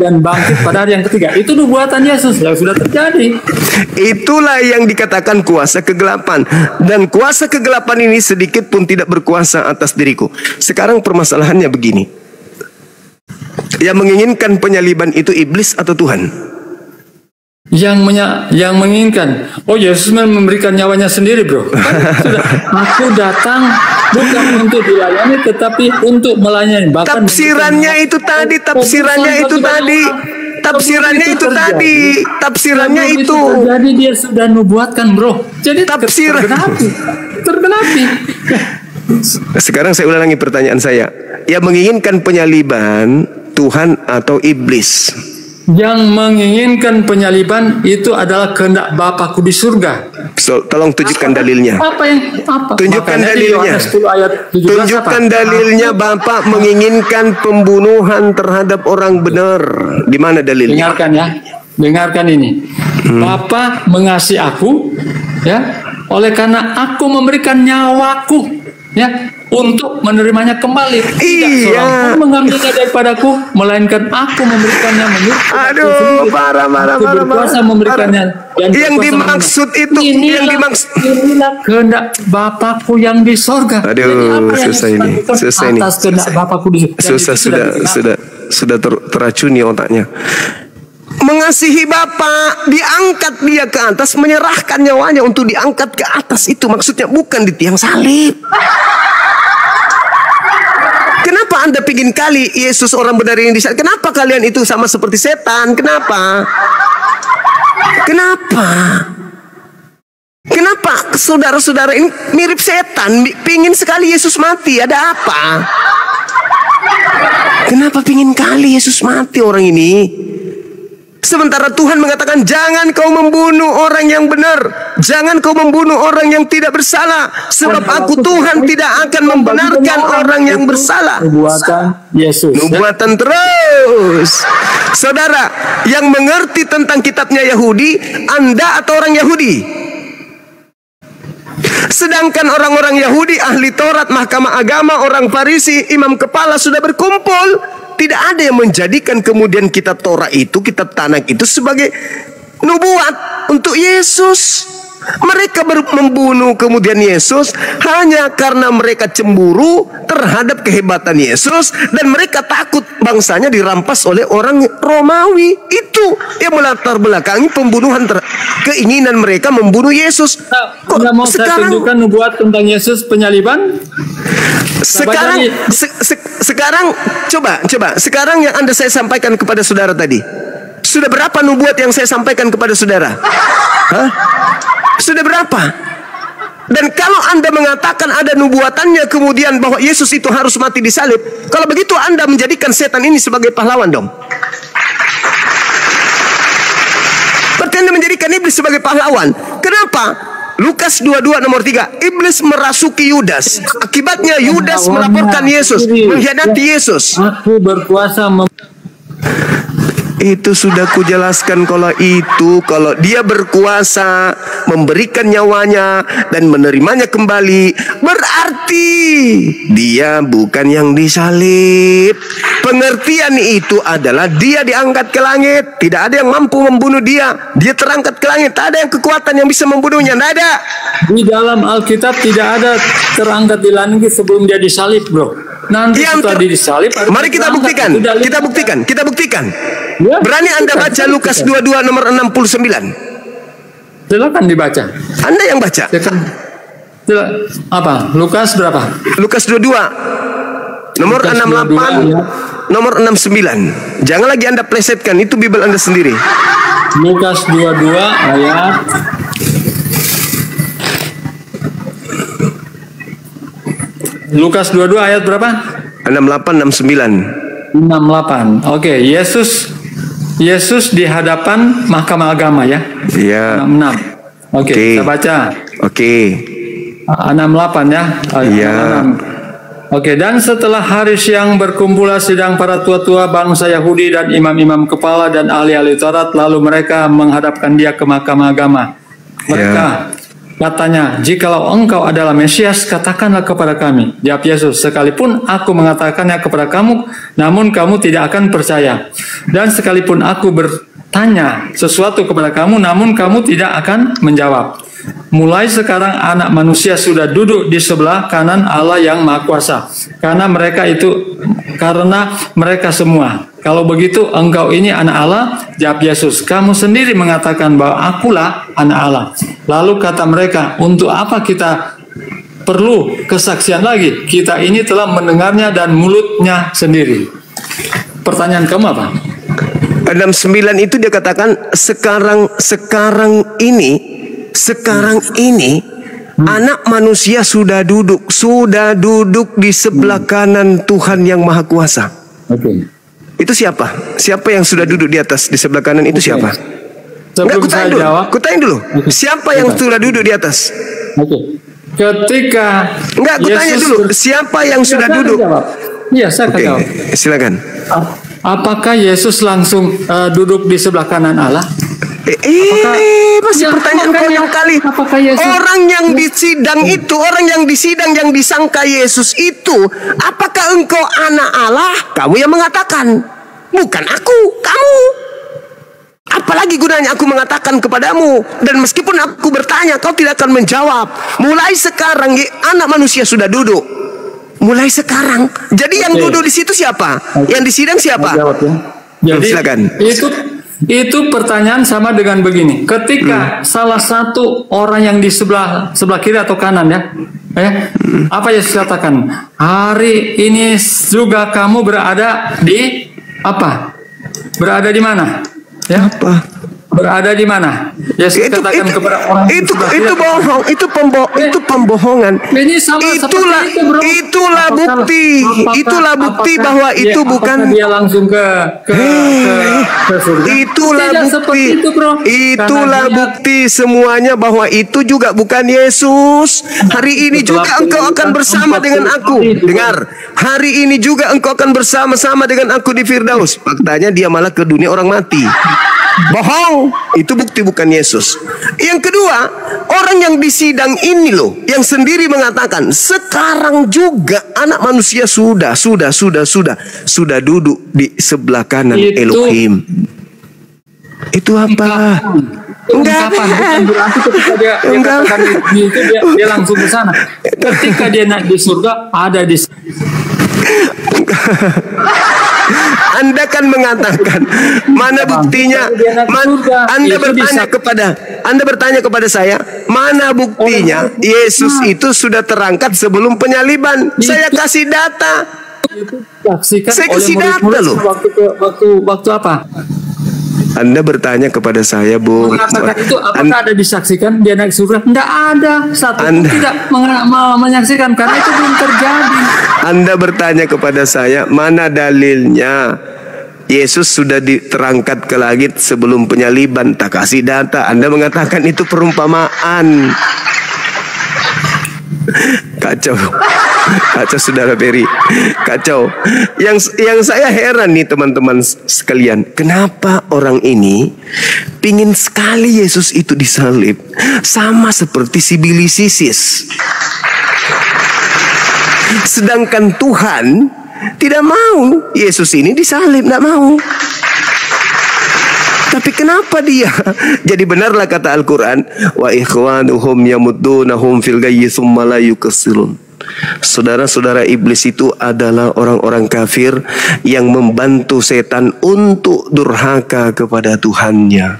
dan bangkit pada hari yang ketiga. Itu nubuatan Yesus yang sudah terjadi. Itulah yang dikatakan kuasa kegelapan, dan kuasa kegelapan ini sedikit pun tidak berkuasa atas diriku. Sekarang permasalahannya begini. Yang menginginkan penyaliban itu iblis atau Tuhan? Yang menginginkan. Oh, Yesus memberikan nyawanya sendiri, bro. Kan sudah, aku datang bukan untuk dilayani, tetapi untuk melayani. Bahkan tafsirannya itu tadi, tafsirannya itu. Jadi dia sudah nubuatkan, bro. Jadi tergenapi. Sekarang saya ulangi pertanyaan saya. Yang menginginkan penyaliban Tuhan atau iblis? Yang menginginkan penyaliban itu adalah kehendak Bapakku di surga. Tolong tunjukkan dalilnya. Apa? Tunjukkan Makanya dalilnya. Tunjukkan dalilnya Bapak menginginkan pembunuhan terhadap orang benar. Di mana dalilnya? Dengarkan ini. Bapa mengasihi aku, ya, oleh karena aku memberikan nyawaku, ya, untuk menerimanya kembali. Tidak seorang pun mengambilnya daripadaku, melainkan aku memberikannya menurut. Aduh, parah. Berkuasa memberikannya. Yang dimaksud itu, inilah kehendak Bapakku yang di sorga. Aduh, susah ini. Atas kehendak Bapakku di sorga. Sudah teracuni otaknya. Mengasihi Bapa, diangkat dia ke atas, menyerahkan nyawanya untuk diangkat ke atas. Itu maksudnya, bukan di tiang salib. Kenapa Anda pingin kali Yesus orang benar ini disalib? Kenapa kalian itu sama seperti setan? Kenapa? Kenapa saudara-saudara ini mirip setan? Pingin sekali Yesus mati. Ada apa? Kenapa pingin kali Yesus mati orang ini? Sementara Tuhan mengatakan, jangan kau membunuh orang yang benar, jangan kau membunuh orang yang tidak bersalah, sebab aku Tuhan tidak akan membenarkan orang yang bersalah. Nubuatan Yesus. Nubuatan terus. Saudara, yang mengerti tentang kitabnya Yahudi, Anda atau orang Yahudi? Sedangkan orang-orang Yahudi, ahli Taurat, mahkamah agama, orang Farisi, imam kepala sudah berkumpul. Tidak ada yang menjadikan kemudian kitab Torah itu, kitab Tanakh itu sebagai nubuat untuk Yesus. Mereka membunuh kemudian Yesus hanya karena mereka cemburu terhadap kehebatan Yesus, dan mereka takut bangsanya dirampas oleh orang Romawi. Itu yang melatar belakangi pembunuhan, keinginan mereka membunuh Yesus. Kok mau sekarang saya tunjukkan nubuat tentang Yesus penyaliban? Sekarang coba sekarang yang saya sampaikan kepada saudara tadi, sudah berapa nubuat yang saya sampaikan kepada saudara? Hah? Sudah berapa? Dan kalau Anda mengatakan ada nubuatannya kemudian bahwa Yesus itu harus mati disalib, kalau begitu Anda menjadikan setan ini sebagai pahlawan dong. Berarti Anda menjadikan iblis sebagai pahlawan. Kenapa? Lukas 22 nomor 3, iblis merasuki Yudas. Akibatnya Yudas melaporkan Yesus, mengkhianati Yesus. Aku berkuasa Itu sudah kujelaskan, kalau dia berkuasa memberikan nyawanya dan menerimanya kembali, berarti dia bukan yang disalib. Pengertian itu adalah dia diangkat ke langit. Tidak ada yang mampu membunuh dia. Dia terangkat ke langit. Tak ada yang kekuatan yang bisa membunuhnya. Tidak ada. Di dalam Alkitab tidak ada terangkat di langit sebelum dia disalib, bro. Nanti setelah disalib, mari kita buktikan. Kita buktikan. Ya, berani Anda baca Lukas 22 nomor 69? Silakan dibaca. Anda yang baca. Apa? Lukas berapa? Lukas 22 nomor 68 nomor 69. Jangan lagi Anda plesetkan, itu Bible Anda sendiri. Lukas 22 ayat Lukas 22 ayat berapa? 68 69. 68. Oke, Yesus di hadapan mahkamah agama ya. Iya. 66. Oke, kita baca. Oke. 68 ya. Iya. Oke, dan setelah hari siang berkumpullah sidang para tua-tua bangsa Yahudi dan imam-imam kepala dan ahli-ahli Taurat, lalu mereka menghadapkan dia ke mahkamah agama. Mereka katanya, jikalau engkau adalah Mesias, katakanlah kepada kami. Jawab Yesus, sekalipun aku mengatakannya kepada kamu, namun kamu tidak akan percaya. Dan sekalipun aku bertanya sesuatu kepada kamu, namun kamu tidak akan menjawab. Mulai sekarang anak manusia sudah duduk di sebelah kanan Allah yang Maha Kuasa. Karena karena mereka semua. Kalau begitu engkau ini anak Allah, jawab Yesus, kamu sendiri mengatakan bahwa akulah anak Allah. Lalu kata mereka, untuk apa kita perlu kesaksian lagi? Kita ini telah mendengarnya dan mulutnya sendiri. Pertanyaan kamu apa? 69 itu dia katakan sekarang ini Anak manusia sudah duduk di sebelah kanan Tuhan yang Maha Kuasa. Oke. Itu siapa? Siapa yang sudah duduk di atas di sebelah kanan itu siapa? Enggak, kutanya dulu. Siapa yang sudah duduk di atas? Oke. Ketika enggak, kutanya dulu. Siapa yang sudah duduk? Iya, saya akan jawab. Silakan. Apakah Yesus langsung duduk di sebelah kanan Allah? Masih pertanyaan konyol kali. Orang yang disidang itu, orang yang disidang yang disangka Yesus itu, apakah engkau anak Allah? Kamu yang mengatakan, bukan aku, kamu. Apalagi gunanya aku mengatakan kepadamu, dan meskipun aku bertanya, kau tidak akan menjawab. Mulai sekarang anak manusia sudah duduk. Mulai sekarang. Jadi yang duduk di situ siapa? Yang disidang siapa? Jadi silakan. Itu pertanyaan sama dengan begini. Ketika salah satu orang yang di sebelah kiri atau kanan apa Yesus katakan? Hari ini juga kamu berada di apa? Berada di mana? Ya. Apa? Berada di mana? Yesus katakan kepada orang itu bohong, itu pembohongan. Ini sama itulah bukti bahwa itu bukan dia langsung ke surga. Itulah bukti semuanya bahwa itu juga bukan Yesus. Hari ini juga engkau akan bersama dengan aku. Dengar, hari ini juga engkau akan bersama-sama dengan aku di Firdaus. Faktanya dia malah ke dunia orang mati. Bohong, itu bukti bukan Yesus. Yang kedua, orang yang disidang ini loh, yang sendiri mengatakan sekarang juga anak manusia sudah duduk di sebelah kanan Elohim. Itu apa? Enggak. Berarti ketika dia langsung ke sana. Ketika dia naik di surga, ada di Anda kan mengatakan mana buktinya? Anda bertanya kepada saya, mana buktinya Yesus itu sudah terangkat sebelum penyaliban? Saya kasih data. Saya kasih data loh. Waktu apa? Anda bertanya kepada saya, Bu. Mengatakan itu apakah ada disaksikan dia naik surga? Tidak ada. Satu pun tidak menyaksikan karena itu belum terjadi. Anda bertanya kepada saya, mana dalilnya Yesus sudah diterangkat ke langit sebelum penyaliban? Tak kasih data. Anda mengatakan itu perumpamaan. Kacau saudara Peri, kacau. Yang saya heran nih teman-teman sekalian, kenapa orang ini pingin sekali Yesus itu disalib, sama seperti si Billy Sisis. Sedangkan Tuhan tidak mau Yesus ini disalib, tidak mau. Tapi kenapa dia? Jadi benarlah kata Al-Quran, wa ikhwanuhum yamuddunahum fil gayyi tsumma la yuqsirun. Saudara-saudara iblis itu adalah orang-orang kafir yang membantu setan untuk durhaka kepada Tuhannya.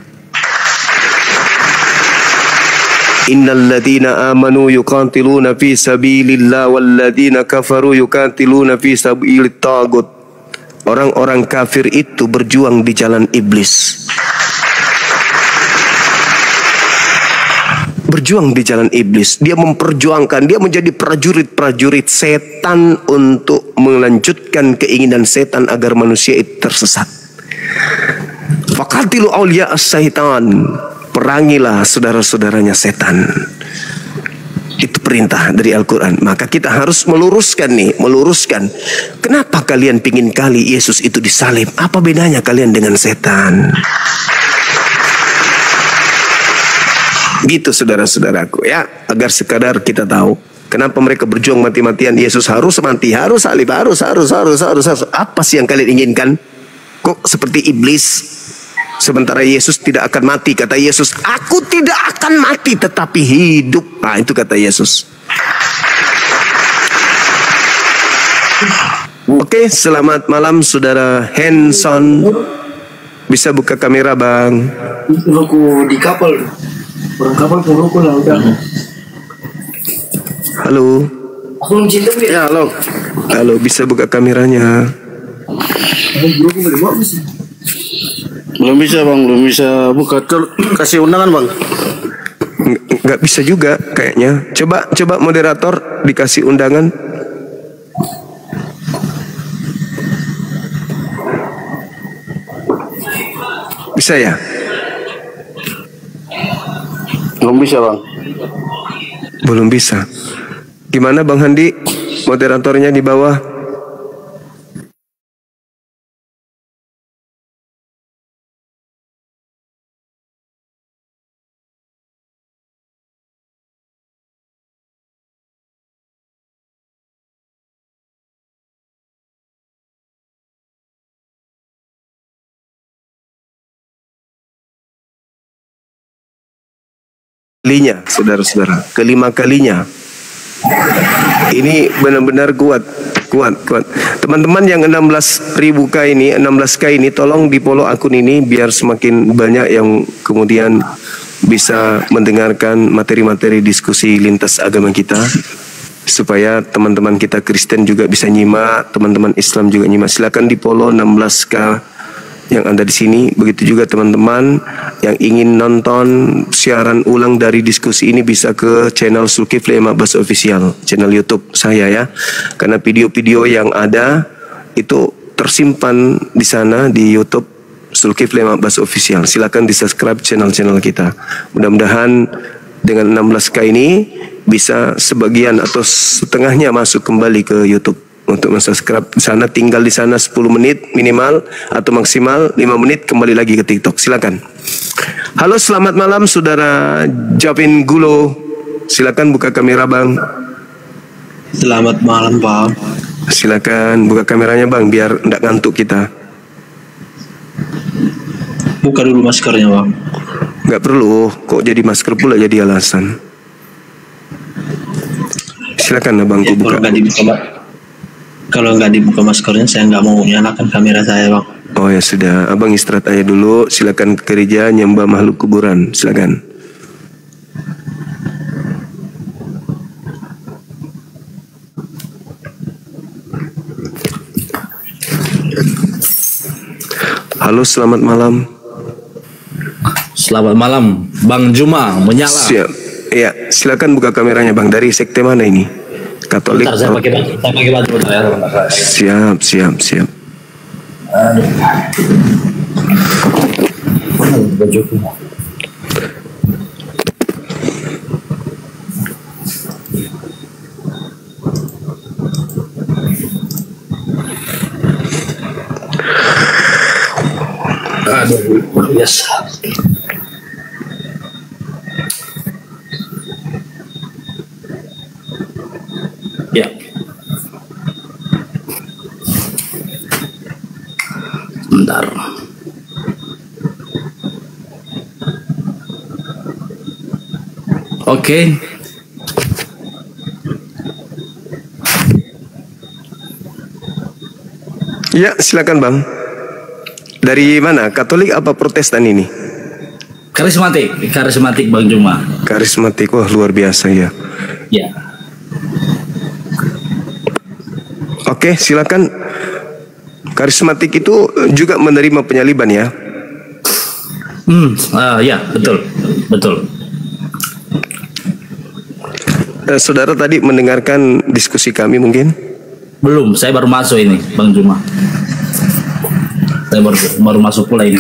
Innal ladzina amanu yuqatiluna fi sabilillah wal ladzina kafaru yuqatiluna fi sabilit tagut. Orang-orang kafir itu berjuang di jalan iblis. Berjuang di jalan iblis. Dia memperjuangkan, dia menjadi prajurit-prajurit setan untuk melanjutkan keinginan setan agar manusia itu tersesat. Faqatilu awliya as-syaitan. Perangilah saudara-saudaranya setan. Itu perintah dari Al-Quran. Maka kita harus meluruskan. Kenapa kalian pingin kali Yesus itu disalib? Apa bedanya kalian dengan setan? Gitu saudara-saudaraku ya. Agar sekadar kita tahu kenapa mereka berjuang mati-matian. Yesus harus mati, harus salib, harus. Apa sih yang kalian inginkan? Kok seperti iblis? Sementara Yesus tidak akan mati. Kata Yesus, aku tidak akan mati tetapi hidup. Nah itu kata Yesus. Oke, selamat malam saudara Henson. Bisa buka kamera bang? Roku di kapal, orang kapal pun roku lah udah. Halo. Aku belum cinta ya. Halo. Halo, bisa buka kameranya? Roku boleh bawa sih. Belum bisa bang, belum bisa buka. Kasih undangan bang. Nggak bisa juga kayaknya. Coba moderator dikasih undangan. Bisa ya? Belum bisa bang. Belum bisa. Gimana Bang Handi? Moderatornya di bawah. Kalinya, saudara-saudara, kelima kalinya. Ini benar-benar kuat. Teman-teman yang 16.000k ini, 16k ini, tolong di follow akun ini biar semakin banyak yang kemudian bisa mendengarkan materi-materi diskusi lintas agama kita, supaya teman-teman kita Kristen juga bisa nyimak, teman-teman Islam juga nyimak. Silakan di follow 16k yang ada di sini. Begitu juga teman-teman yang ingin nonton siaran ulang dari diskusi ini bisa ke channel Zulkifli M. Abbas Official, channel YouTube saya ya. Karena video-video yang ada itu tersimpan di sana di YouTube Zulkifli M. Abbas Official. Silakan di-subscribe channel-channel kita. Mudah-mudahan dengan 16k ini bisa sebagian atau setengahnya masuk kembali ke YouTube. Untuk mensubscribe sana, tinggal di sana 10 menit minimal atau maksimal 5 menit kembali lagi ke TikTok. Silakan. Halo, selamat malam saudara Japin Gulo. Silakan buka kamera bang. Selamat malam Pak. Silakan buka kameranya bang biar enggak ngantuk kita. Buka dulu maskernya Bang. Enggak perlu, kok jadi masker pula jadi alasan. Silakan abangku buka. Kalau nggak dibuka maskernya, saya nggak mau nyalakan kamera saya bang. Oh ya sudah, abang istirahat aja dulu. Silakan ke gereja nyembah makhluk kuburan. Silakan. Halo, selamat malam. Selamat malam, Bang Juma menyala. Siap. Ya, silakan buka kameranya bang. Dari sekte mana ini? Katolik. Bentar, saya pakai baju bentar ya. Siap. Bajuku. Aduh, biasa. Ya. Bentar. Oke. Ya, silakan bang. Dari mana? Katolik apa Protestan ini? Karismatik Bang Juma. Karismatik, wah luar biasa ya. Ya. Oke, silakan. Karismatik itu juga menerima penyaliban ya? Ya, betul. Saudara tadi mendengarkan diskusi kami mungkin? Belum, saya baru masuk ini, Bang Juma. Saya baru masuk pula ini.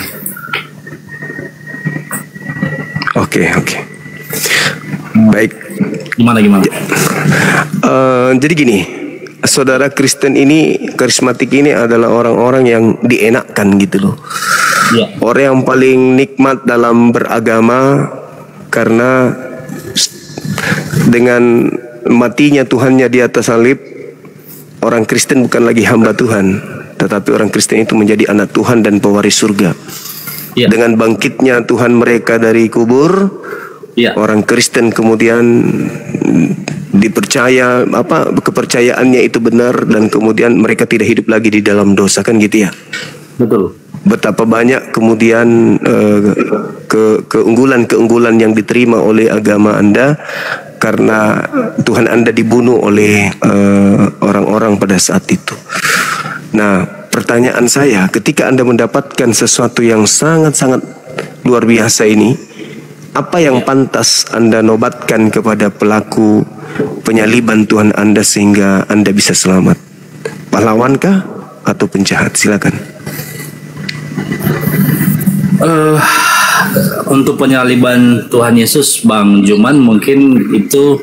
Oke. Baik. Gimana? Jadi gini, saudara Kristen ini, karismatik ini adalah orang-orang yang dienakkan gitu loh. Ya. Orang yang paling nikmat dalam beragama karena dengan matinya Tuhannya di atas salib, orang Kristen bukan lagi hamba Tuhan, tetapi orang Kristen itu menjadi anak Tuhan dan pewaris surga. Ya. Dengan bangkitnya Tuhan mereka dari kubur, ya, orang Kristen kemudian dipercaya kepercayaannya itu benar, dan kemudian mereka tidak hidup lagi di dalam dosa, kan gitu ya. Betul. Betapa banyak kemudian keunggulan-keunggulan yang diterima oleh agama Anda karena Tuhan Anda dibunuh oleh orang-orang pada saat itu. Nah, pertanyaan saya, ketika Anda mendapatkan sesuatu yang sangat-sangat luar biasa ini, apa yang pantas Anda nobatkan kepada pelaku penyaliban Tuhan Anda sehingga Anda bisa selamat? Pahlawankah atau penjahat? Silakan. Untuk penyaliban Tuhan Yesus, Bang Juman, mungkin itu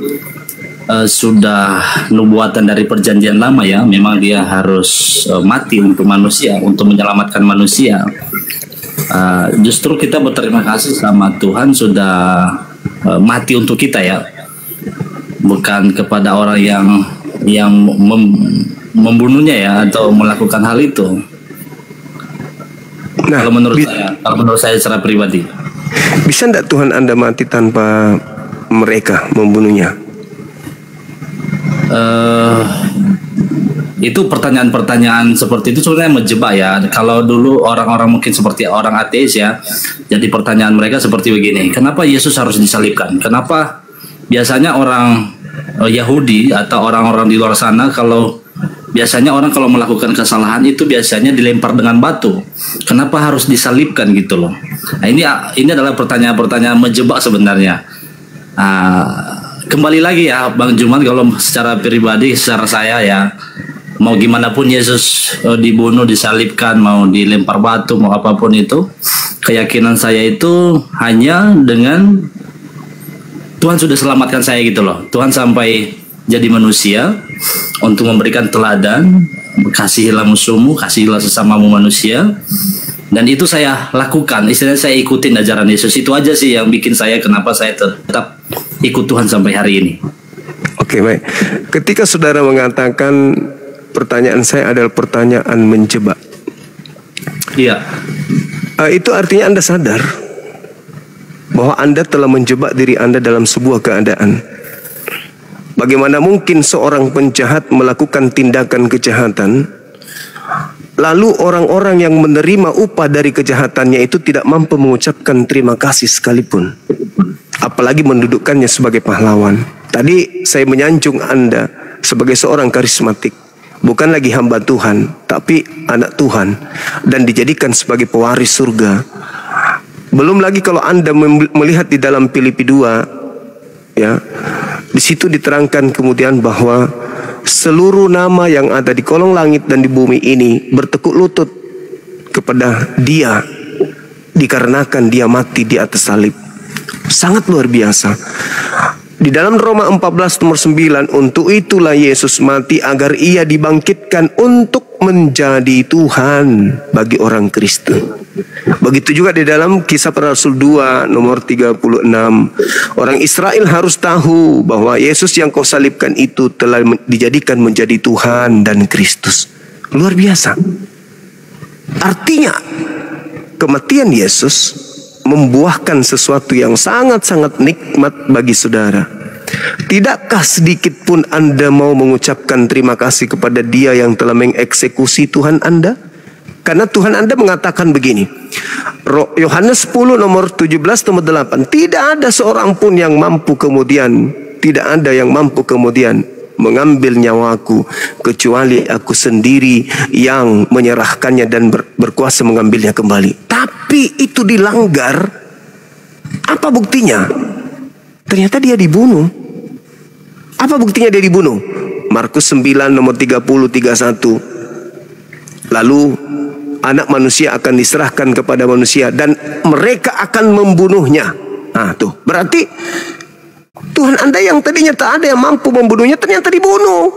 sudah nubuatan dari perjanjian lama ya. Memang dia harus mati untuk manusia, untuk menyelamatkan manusia. Justru kita berterima kasih sama Tuhan sudah mati untuk kita ya, bukan kepada orang yang membunuhnya ya, atau melakukan hal itu. Nah, kalau menurut saya secara pribadi, bisa tidak Tuhan Anda mati tanpa mereka membunuhnya? Itu pertanyaan-pertanyaan seperti itu sebenarnya menjebak ya. Kalau dulu orang-orang mungkin seperti orang ateis ya, jadi pertanyaan mereka seperti begini: kenapa Yesus harus disalibkan? Kenapa biasanya orang Yahudi atau orang-orang di luar sana, biasanya orang kalau melakukan kesalahan itu biasanya dilempar dengan batu. Kenapa harus disalibkan gitu loh? Nah, ini adalah pertanyaan-pertanyaan menjebak sebenarnya. Kembali lagi ya Bang Juman, kalau secara pribadi, secara saya ya, mau gimana pun Yesus dibunuh, disalibkan, mau dilempar batu, mau apapun itu, keyakinan saya itu hanya dengan Tuhan sudah selamatkan saya gitu loh. Tuhan sampai jadi manusia untuk memberikan teladan, kasihilah musuhmu, kasihilah sesamamu manusia, dan itu saya lakukan. Istilahnya saya ikutin ajaran Yesus. Itu aja sih yang bikin saya, kenapa saya tetap ikut Tuhan sampai hari ini. Oke, baik. Ketika saudara mengatakan pertanyaan saya adalah pertanyaan menjebak, iya, itu artinya Anda sadar bahwa Anda telah menjebak diri Anda dalam sebuah keadaan. Bagaimana mungkin seorang penjahat melakukan tindakan kejahatan, lalu orang-orang yang menerima upah dari kejahatannya itu tidak mampu mengucapkan terima kasih sekalipun, apalagi mendudukkannya sebagai pahlawan. Tadi saya menyanjung Anda sebagai seorang karismatik, bukan lagi hamba Tuhan, tapi anak Tuhan, dan dijadikan sebagai pewaris surga. Belum lagi kalau Anda melihat di dalam Filipi 2, ya, di situ diterangkan kemudian bahwa seluruh nama yang ada di kolong langit dan di bumi ini bertekuk lutut kepada Dia dikarenakan Dia mati di atas salib. Sangat luar biasa. Di dalam Roma 14 nomor 9, untuk itulah Yesus mati agar Ia dibangkitkan untuk menjadi Tuhan bagi orang Kristen. Begitu juga di dalam Kisah Para Rasul 2 nomor 36. Orang Israel harus tahu bahwa Yesus yang kau salibkan itu telah dijadikan menjadi Tuhan dan Kristus. Luar biasa. Artinya kematian Yesus membuahkan sesuatu yang sangat-sangat nikmat bagi saudara. Tidakkah sedikit pun Anda mau mengucapkan terima kasih kepada Dia yang telah mengeksekusi Tuhan Anda? Karena Tuhan Anda mengatakan begini, Yohanes 10 nomor 17 nomor 8, tidak ada seorang pun yang mampu kemudian, tidak ada yang mampu kemudian mengambil nyawaku kecuali aku sendiri yang menyerahkannya dan berkuasa mengambilnya kembali. Tapi itu dilanggar. Apa buktinya? Ternyata dia dibunuh. Apa buktinya dia dibunuh? Markus 9 nomor 30-31. Lalu anak manusia akan diserahkan kepada manusia dan mereka akan membunuhnya. Nah tuh, berarti Tuhan Anda yang tadinya tak ada yang mampu membunuhnya ternyata dibunuh.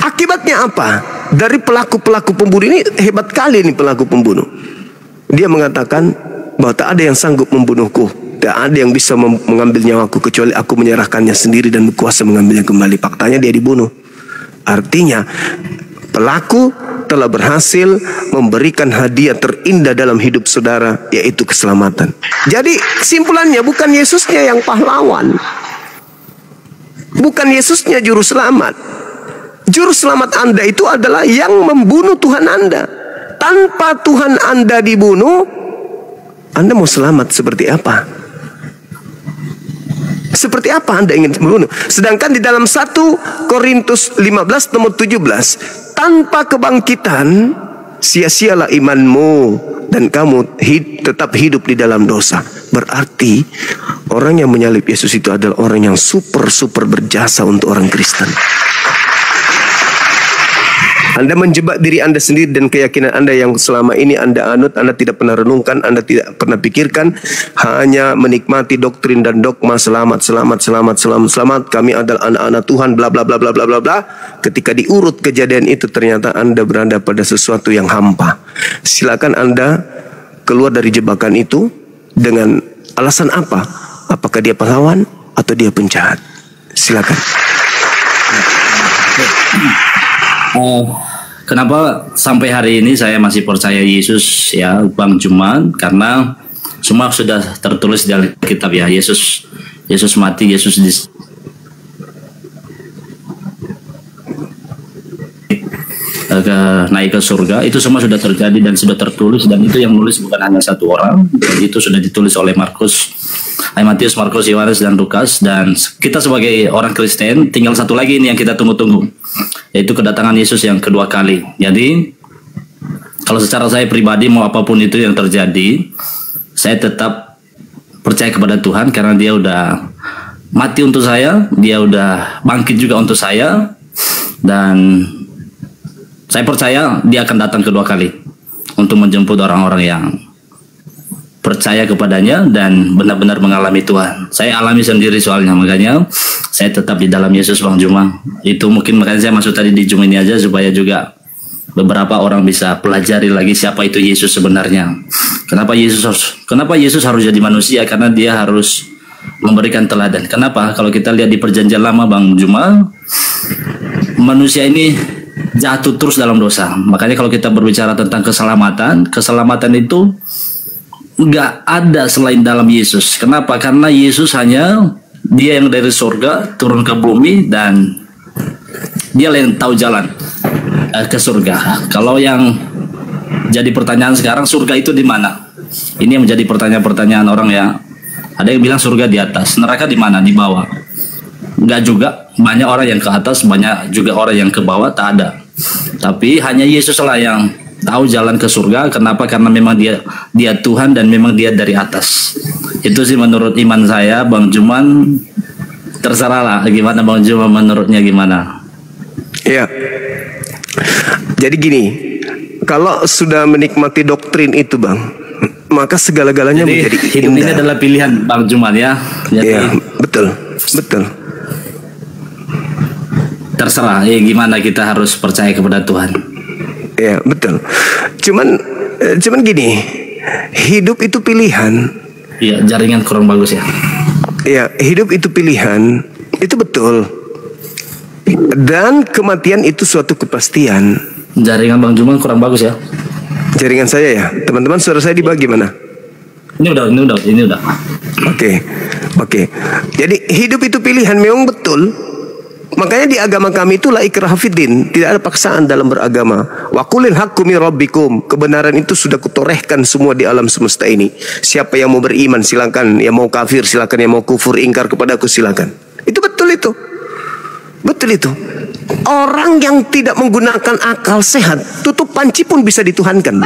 Akibatnya apa? Dari pelaku-pelaku pembunuh ini, hebat kali ini pelaku pembunuh. Dia mengatakan bahwa tak ada yang sanggup membunuhku, tak ada yang bisa mengambil nyawaku kecuali aku menyerahkannya sendiri dan berkuasa mengambilnya kembali. Faktanya dia dibunuh. Artinya pelaku telah berhasil memberikan hadiah terindah dalam hidup saudara, yaitu keselamatan. Jadi kesimpulannya bukan Yesusnya yang pahlawan. Bukan Yesusnya juru selamat. Juru selamat Anda itu adalah yang membunuh Tuhan Anda. Tanpa Tuhan Anda dibunuh, Anda mau selamat seperti apa? Seperti apa Anda ingin membunuh? Sedangkan di dalam 1 Korintus 15 nomor 17, tanpa kebangkitan sia-sialah imanmu dan kamu tetap hidup di dalam dosa. Berarti orang yang menyalib Yesus itu adalah orang yang super berjasa untuk orang Kristen. Anda menjebak diri Anda sendiri dan keyakinan Anda yang selama ini Anda anut, Anda tidak pernah renungkan, Anda tidak pernah pikirkan, hanya menikmati doktrin dan dogma selamat. Kami adalah anak-anak Tuhan, bla bla bla bla bla bla bla. Ketika diurut kejadian itu, ternyata Anda berada pada sesuatu yang hampa. Silakan Anda keluar dari jebakan itu dengan alasan apa? Apakah dia pahlawan atau dia penjahat? Silakan. Kenapa sampai hari ini saya masih percaya Yesus ya Bang Juman? Karena semua sudah tertulis di Alkitab ya. Yesus mati, Yesus naik ke surga, itu semua sudah terjadi dan sudah tertulis, dan itu yang nulis bukan hanya satu orang, dan itu sudah ditulis oleh Matius, Markus, Yohanes, dan Lukas. Dan kita sebagai orang Kristen tinggal satu lagi ini yang kita tunggu-tunggu, yaitu kedatangan Yesus yang kedua kali. Jadi kalau secara saya pribadi mau apapun itu yang terjadi, saya tetap percaya kepada Tuhan karena Dia udah mati untuk saya, Dia udah bangkit juga untuk saya, dan saya percaya Dia akan datang kedua kali untuk menjemput orang-orang yang percaya kepadanya dan benar-benar mengalami Tuhan. Saya alami sendiri soalnya, makanya saya tetap di dalam Yesus Bang Juma. Itu mungkin makanya saya masuk tadi di Zoom ini aja supaya juga beberapa orang bisa pelajari lagi siapa itu Yesus sebenarnya. Kenapa Yesus harus jadi manusia? Karena Dia harus memberikan teladan. Kenapa? Kalau kita lihat di Perjanjian Lama Bang Juma, manusia ini jatuh terus dalam dosa. Makanya kalau kita berbicara tentang keselamatan itu nggak ada selain dalam Yesus. Kenapa? Karena Yesus hanya Dia yang dari surga turun ke bumi, dan Dia yang tahu jalan ke surga. Kalau yang jadi pertanyaan sekarang, surga itu di mana? Ini yang menjadi pertanyaan orang ya. Ada yang bilang surga di atas, neraka di mana? Di bawah. Enggak juga, banyak orang yang ke atas, banyak juga orang yang ke bawah, tak ada. Tapi hanya Yesus lah yang tahu jalan ke surga. Kenapa? Karena memang dia Tuhan dan memang Dia dari atas. Itu sih menurut iman saya, Bang Juman. Terserah lah gimana Bang Juman, menurutnya gimana? Ya. Jadi gini, kalau sudah menikmati doktrin itu Bang, maka segala-galanya menjadi hidup indah. Ini adalah pilihan Bang Juman ya. Jadi, ya, betul. Terserah gimana kita harus percaya kepada Tuhan. Ya, betul. Cuman gini, hidup itu pilihan. Iya, jaringan kurang bagus ya. Ya, hidup itu pilihan, itu betul. Dan kematian itu suatu kepastian. Jaringan Bang Juman kurang bagus ya. Jaringan saya ya, teman-teman, suara saya dibagi mana? Ini udah. Oke. Jadi hidup itu pilihan, memang betul. Makanya di agama kami itu la ikraha fiddin, tidak ada paksaan dalam beragama. Wa qulil haqqu min rabbikum, kebenaran itu sudah kutorehkan semua di alam semesta ini. Siapa yang mau beriman silakan, yang mau kafir silakan, yang mau kufur ingkar kepadaku silakan. Itu betul itu. Orang yang tidak menggunakan akal sehat, tutup panci pun bisa dituhankan.